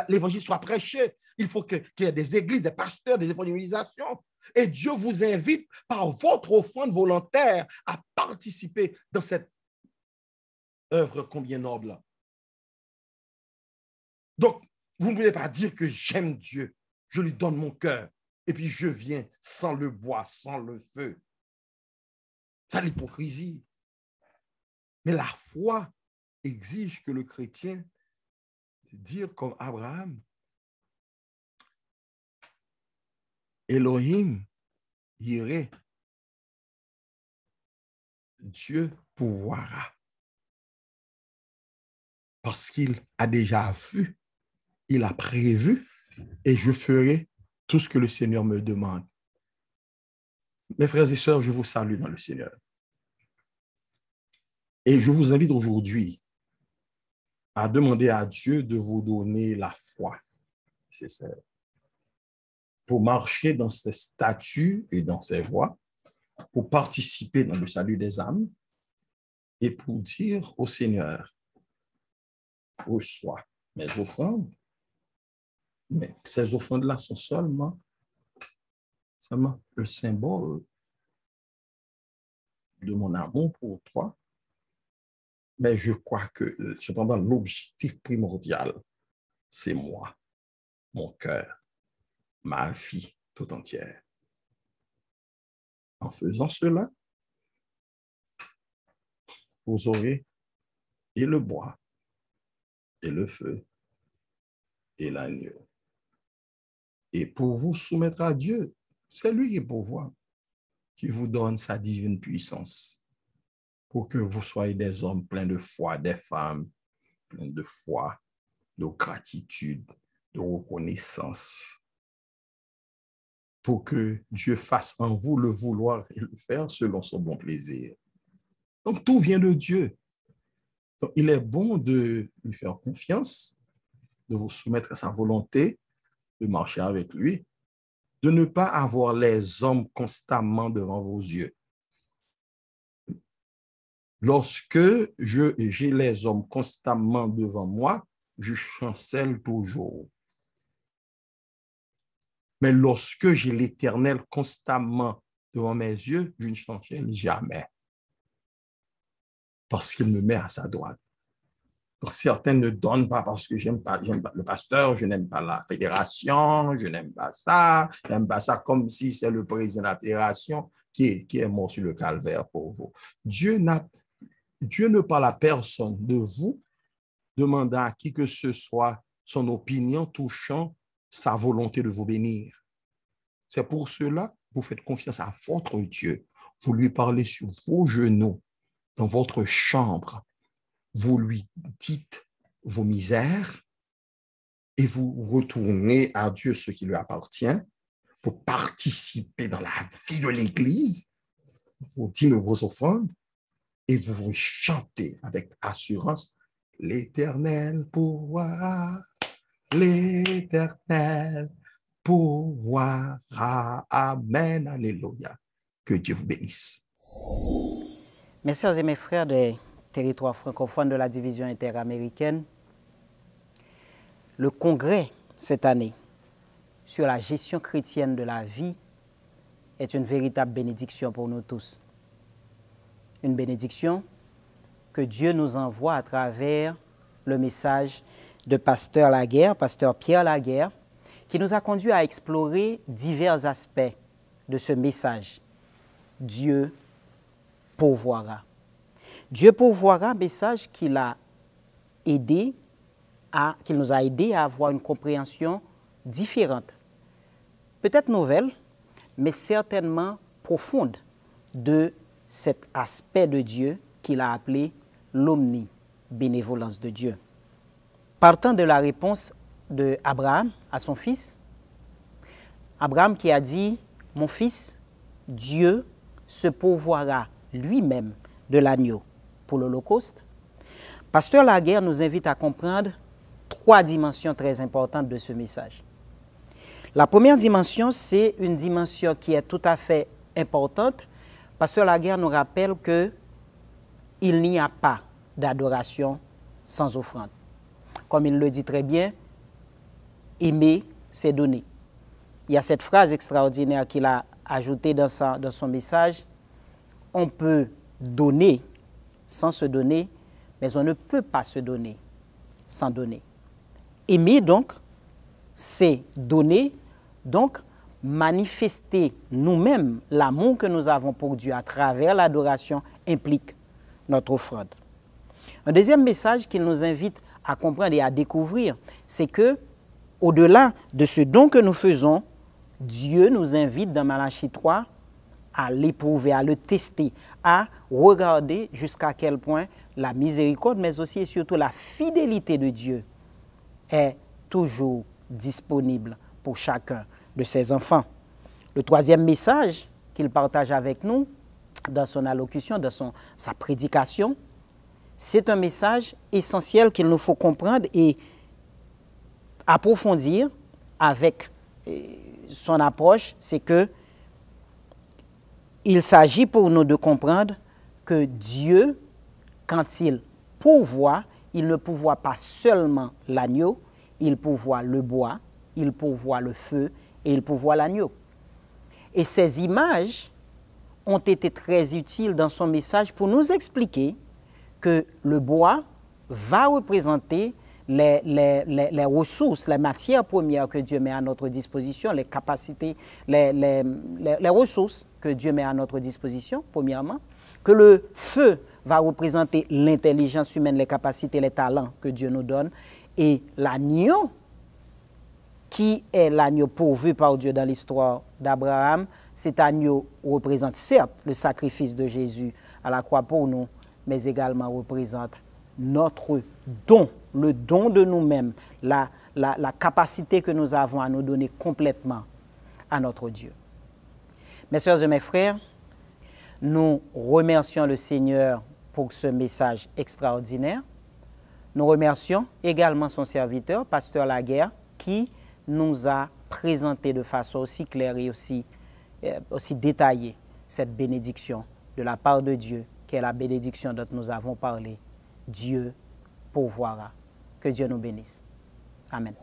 l'évangile soit prêché. Il faut qu'il y ait des églises, des pasteurs, des évangélisations. Et Dieu vous invite par votre offrande volontaire à participer dans cette œuvre combien noble. Donc, vous ne pouvez pas dire que j'aime Dieu. Je lui donne mon cœur. Et puis je viens sans le bois, sans le feu. C'est l'hypocrisie. Mais la foi exige que le chrétien dise comme Abraham, Elohim, Yireh, Dieu pourvoira. Parce qu'il a déjà vu, il a prévu, et je ferai tout ce que le Seigneur me demande. Mes frères et sœurs, je vous salue dans le Seigneur. Et je vous invite aujourd'hui à demander à Dieu de vous donner la foi nécessaire pour marcher dans ses statuts et dans ses voies, pour participer dans le salut des âmes et pour dire au Seigneur, reçois mes offrandes, mais ces offrandes-là sont seulement le symbole de mon amour pour toi. Mais je crois que, cependant, l'objectif primordial, c'est moi, mon cœur, ma vie tout entière. En faisant cela, vous aurez et le bois, et le feu, et l'agneau. Et pour vous soumettre à Dieu, c'est lui qui pourvoit, qui vous donne sa divine puissance pour que vous soyez des hommes pleins de foi, des femmes pleines de foi, de gratitude, de reconnaissance, pour que Dieu fasse en vous le vouloir et le faire selon son bon plaisir. Donc, tout vient de Dieu. Donc, il est bon de lui faire confiance, de vous soumettre à sa volonté, de marcher avec lui, de ne pas avoir les hommes constamment devant vos yeux. Lorsque j'ai les hommes constamment devant moi, je chancelle toujours. Mais lorsque j'ai l'Éternel constamment devant mes yeux, je ne chancelle jamais. Parce qu'il me met à sa droite. Donc, certains ne donnent pas parce que j'aime pas le pasteur, je n'aime pas la fédération, je n'aime pas ça, comme si c'est le président de la fédération qui est mort sur le calvaire pour vous. Dieu ne parle à personne de vous, demandant à qui que ce soit son opinion touchant sa volonté de vous bénir. C'est pour cela que vous faites confiance à votre Dieu. Vous lui parlez sur vos genoux, dans votre chambre. Vous lui dites vos misères et vous retournez à Dieu ce qui lui appartient pour participer dans la vie de l'Église, vous dites vos offrandes et vous vous chantez avec assurance « L'Éternel pourvoira, l'Éternel pourvoira. Amen, alléluia. » Que Dieu vous bénisse. Mes sœurs et mes frères des territoires francophones de la division interaméricaine, le congrès cette année sur la gestion chrétienne de la vie est une véritable bénédiction pour nous tous. Une bénédiction que Dieu nous envoie à travers le message de Pasteur Laguerre, Pasteur Pierre Laguerre, qui nous a conduit à explorer divers aspects de ce message. Dieu pourvoira. Dieu pourvoira, message qu'il nous a aidé à avoir une compréhension différente, peut-être nouvelle, mais certainement profonde de cet aspect de Dieu qu'il a appelé l'omnibénévolence de Dieu. Partant de la réponse d'Abraham à son fils, Abraham qui a dit « Mon fils, Dieu se pourvoira lui-même de l'agneau pour l'Holocauste », Pasteur Laguerre nous invite à comprendre 3 dimensions très importantes de ce message. La première dimension, c'est une dimension qui est tout à fait importante. Pasteur Laguerre nous rappelle qu'il n'y a pas d'adoration sans offrande. Comme il le dit très bien, aimer, c'est donner. Il y a cette phrase extraordinaire qu'il a ajoutée dans son message. On peut donner sans se donner, mais on ne peut pas se donner sans donner. Aimer, donc, c'est donner, donc manifester nous-mêmes l'amour que nous avons pour Dieu à travers l'adoration implique notre offrande. Un deuxième message qu'il nous invite à comprendre et à découvrir, c'est que, au-delà de ce don que nous faisons, Dieu nous invite dans Malachie 3 à l'éprouver, à le tester, à regarder jusqu'à quel point la miséricorde, mais aussi et surtout la fidélité de Dieu est toujours disponible pour chacun de ses enfants. Le troisième message qu'il partage avec nous dans son allocution, dans sa prédication, c'est un message essentiel qu'il nous faut comprendre et approfondir avec son approche, c'est que il s'agit pour nous de comprendre que Dieu, quand il pourvoit, il ne pourvoit pas seulement l'agneau, il pourvoit le bois, il pourvoit le feu et il pourvoit l'agneau. Et ces images ont été très utiles dans son message pour nous expliquer que le bois va représenter les ressources, les matières premières que Dieu met à notre disposition, les capacités, les ressources que Dieu met à notre disposition, premièrement, que le feu va représenter l'intelligence humaine, les capacités, les talents que Dieu nous donne, et l'agneau, qui est l'agneau pourvu par Dieu dans l'histoire d'Abraham, cet agneau représente certes le sacrifice de Jésus à la croix pour nous, mais également représente notre don, le don de nous-mêmes, la capacité que nous avons à nous donner complètement à notre Dieu. Mes sœurs et mes frères, nous remercions le Seigneur pour ce message extraordinaire. Nous remercions également son serviteur, Pasteur Laguerre, qui nous a présenté de façon aussi claire et aussi détaillée cette bénédiction de la part de Dieu, qui est la bénédiction dont nous avons parlé. Dieu pourvoira. Que Dieu nous bénisse. Amen.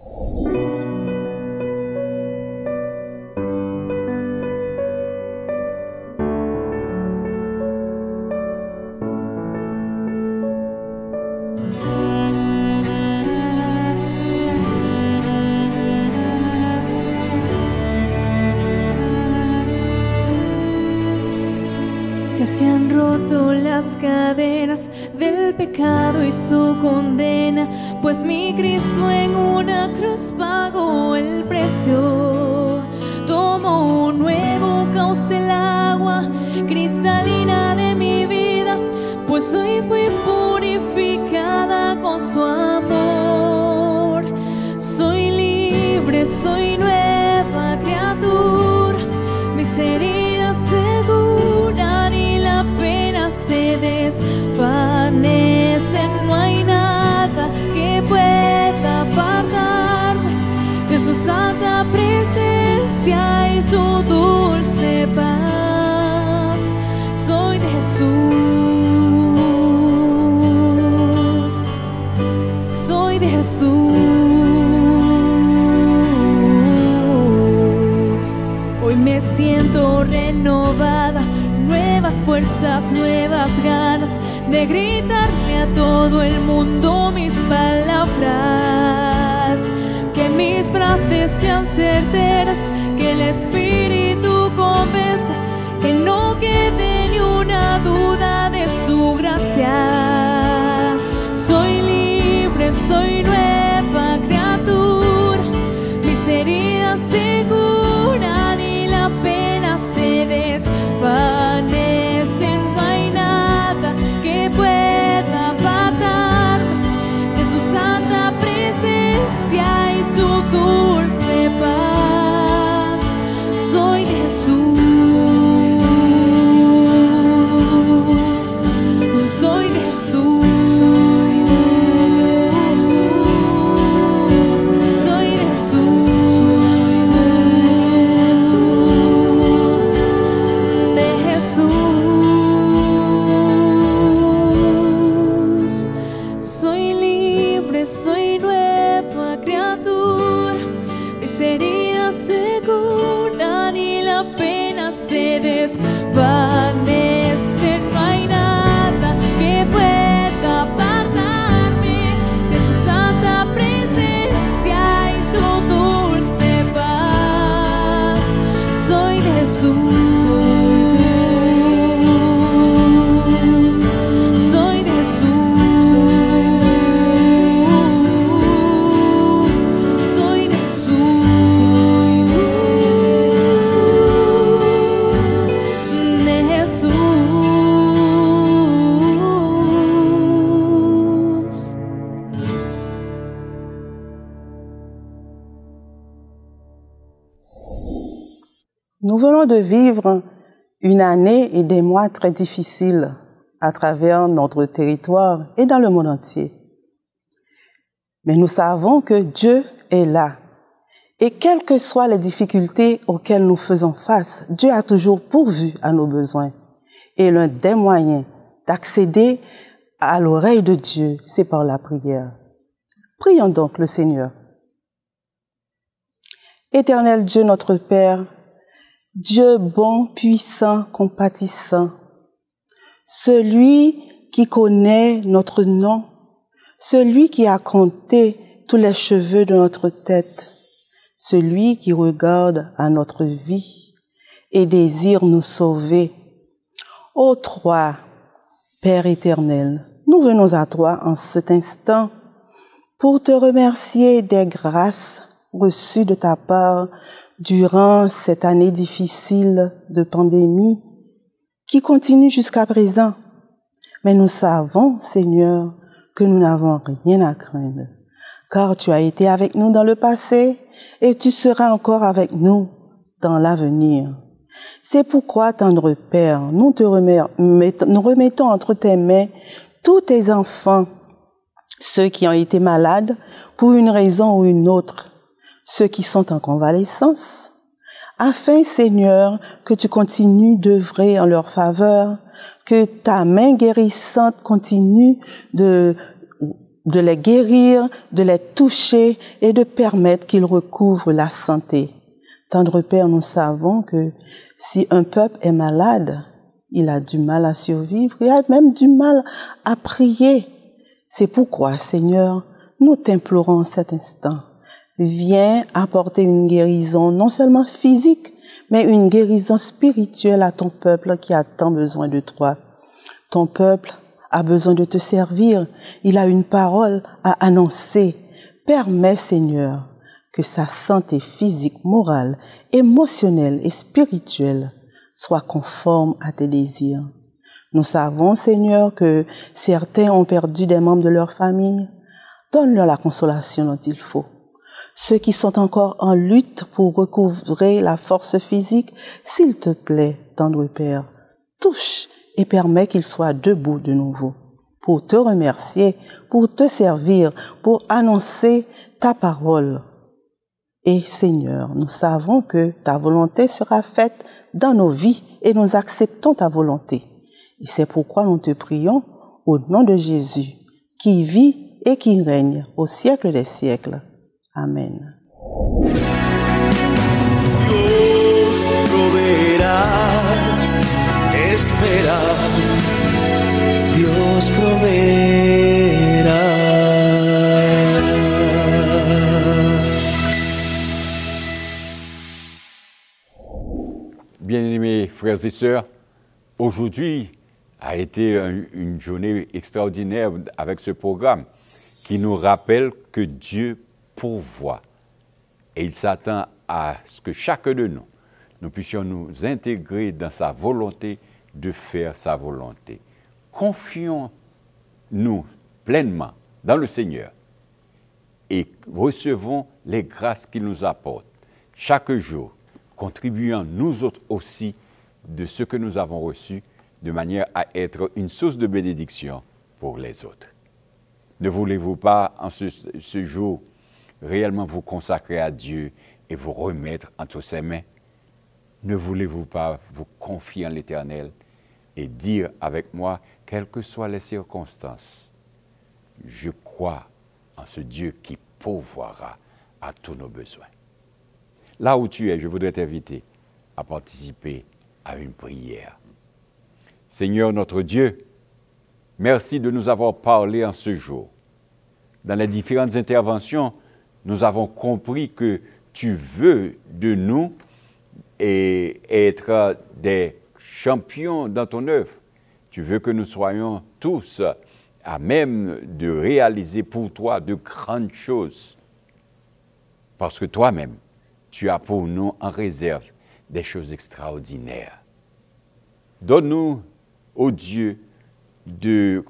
Ya se han roto las cadenas del pecado y su condena, pues mi Cristo en una cruz pagó el precio. Tomó un nuevo cauce del agua cristalina de mi vida, pues hoy fui purificada con su amor. Soy libre, soy nueva criatura, mis heridas se curan y la pena se desvanece. No hay nada que pueda apartarme de su santa presencia y su dulce paz. Soy de Jesús. las nuevas ganas de gritarle a todo el mundo mis palabras. Que mis frases sean certeras, que el Espíritu convenza, que no quede ni una duda de su gracia. Soy libre, soy nueva criatura, mis heridas se curan y la pena se desvanece. No hay nada que pueda apartarme de su santa presencia y su dulce paz. Soy de Jesús, soy de Jesús, soy de Jesús, soy de Jesús, de Jesús. Soy libre, soy nueva criatura, mis heridas se curan y la pena se desvanece. No hay nada que pueda apartarme de su santa presencia y su dulce paz. Soy de Jesús, soy de Jesús, soy de Jesús, de Jesús. Nous venons de vivre une année et des mois très difficiles à travers notre territoire et dans le monde entier. Mais nous savons que Dieu est là. Et quelles que soient les difficultés auxquelles nous faisons face, Dieu a toujours pourvu à nos besoins. Et l'un des moyens d'accéder à l'oreille de Dieu, c'est par la prière. Prions donc le Seigneur. Éternel Dieu, notre Père, Dieu bon, puissant, compatissant, celui qui connaît notre nom, celui qui a compté tous les cheveux de notre tête, celui qui regarde à notre vie et désire nous sauver. Ô toi, Père éternel, nous venons à toi en cet instant pour te remercier des grâces reçues de ta part durant cette année difficile de pandémie qui continue jusqu'à présent. Mais nous savons, Seigneur, que nous n'avons rien à craindre, car tu as été avec nous dans le passé et tu seras encore avec nous dans l'avenir. C'est pourquoi, tendre Père, nous remettons entre tes mains tous tes enfants, ceux qui ont été malades pour une raison ou une autre, ceux qui sont en convalescence, afin, Seigneur, que tu continues d'œuvrer en leur faveur, que ta main guérissante continue de les guérir, de les toucher et de permettre qu'ils recouvrent la santé. Tendre Père, nous savons que si un peuple est malade, il a du mal à survivre, il a même du mal à prier. C'est pourquoi, Seigneur, nous t'implorons en cet instant. Viens apporter une guérison, non seulement physique, mais une guérison spirituelle à ton peuple qui a tant besoin de toi. Ton peuple a besoin de te servir. Il a une parole à annoncer. Permets, Seigneur, que sa santé physique, morale, émotionnelle et spirituelle soit conforme à tes désirs. Nous savons, Seigneur, que certains ont perdu des membres de leur famille. Donne-leur la consolation dont il faut. Ceux qui sont encore en lutte pour recouvrer la force physique, s'il te plaît, tendre Père, touche et permets qu'ils soient debout de nouveau pour te remercier, pour te servir, pour annoncer ta parole. Et Seigneur, nous savons que ta volonté sera faite dans nos vies et nous acceptons ta volonté. Et c'est pourquoi nous te prions au nom de Jésus, qui vit et qui règne au siècle des siècles. Amén. Dios proveerá, espera. frères et sœurs, aujourd'hui a été une journée extraordinaire avec ce programme qui nous rappelle que Dieu pourvoit. Et il s'attend à ce que chacun de nous puissions nous intégrer dans sa volonté de faire sa volonté. Confions-nous pleinement dans le Seigneur et recevons les grâces qu'il nous apporte chaque jour, contribuant nous autres aussi de ce que nous avons reçu, de manière à être une source de bénédiction pour les autres. Ne voulez-vous pas, en ce jour, réellement vous consacrer à Dieu et vous remettre entre ses mains? Ne voulez-vous pas vous confier en l'Éternel et dire avec moi, quelles que soient les circonstances, je crois en ce Dieu qui pourvoira à tous nos besoins. Là où tu es, je voudrais t'inviter à participer à une prière. Seigneur notre Dieu, merci de nous avoir parlé en ce jour. Dans les différentes interventions, nous avons compris que tu veux de nous et être des champions dans ton œuvre. Tu veux que nous soyons tous à même de réaliser pour toi de grandes choses. Parce que toi-même, tu as pour nous en réserve des choses extraordinaires. Donne-nous, ô Dieu, de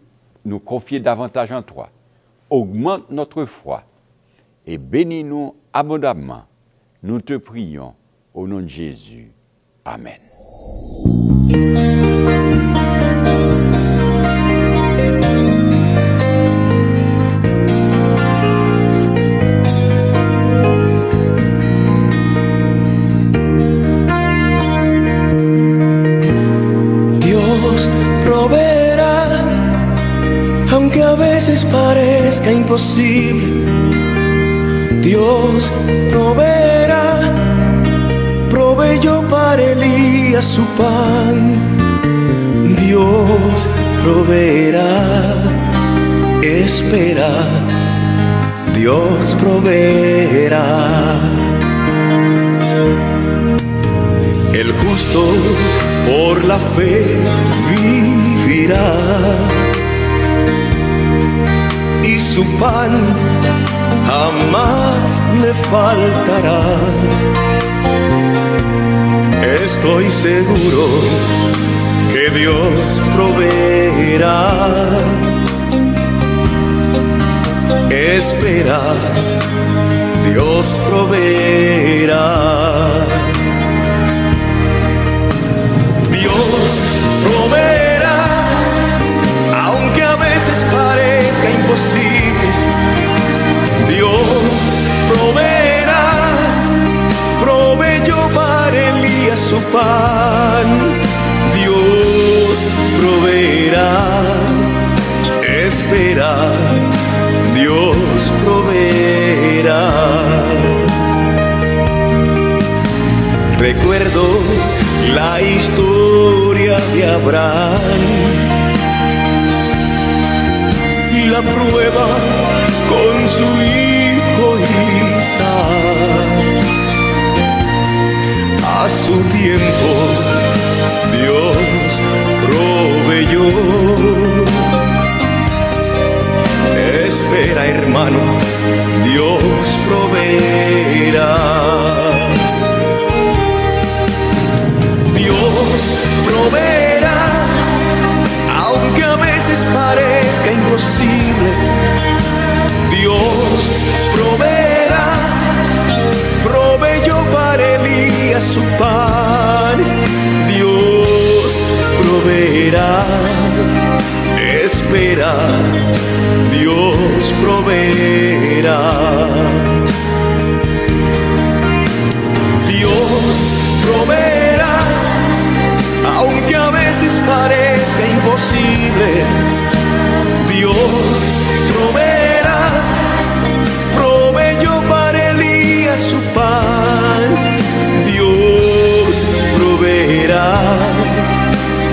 nous confier davantage en toi. Augmente notre foi et bénis-nous abondamment. Nous te prions au nom de Jésus. Amen. Dios proveerá, aunque a veces parezca imposible. Dios proveerá, proveyó para Elías su pan. Dios proveerá, espera, Dios proveerá. El justo por la fe vivirá, y su pan jamás le faltará. Estoy seguro que Dios proveerá. Espera, Dios proveerá. Dios proveerá, aunque a veces parezca imposible. Dios proveerá, proveyó para Elías su pan. Dios proveerá, espera, Dios proveerá. Recuerdo la historia de Abraham y la prueba con su hijo Isaac. A su tiempo Dios proveyó. Espera, hermano, Dios proveerá. Dios proveerá, aunque a veces parezca imposible. Dios proveerá, proveyó para Elías su pan. Dios proveerá, espera, Dios proveerá. Dios proveerá, aunque a veces parezca imposible. Dios proveerá, proveyó para Elías su pan. Dios proveerá,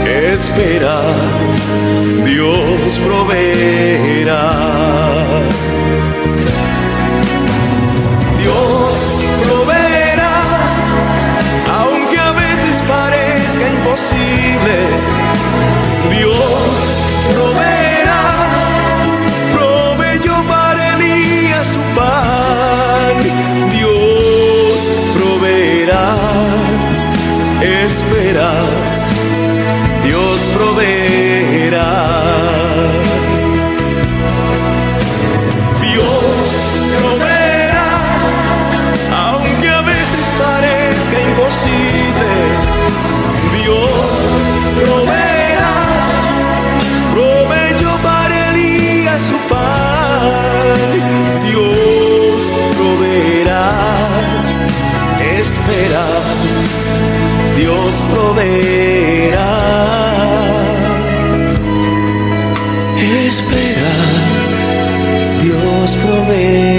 espera, Dios proveerá. Dios proveerá, aunque a veces parezca imposible. Dios proveerá. Espera, Dios proveerá. Espera, Dios proveerá.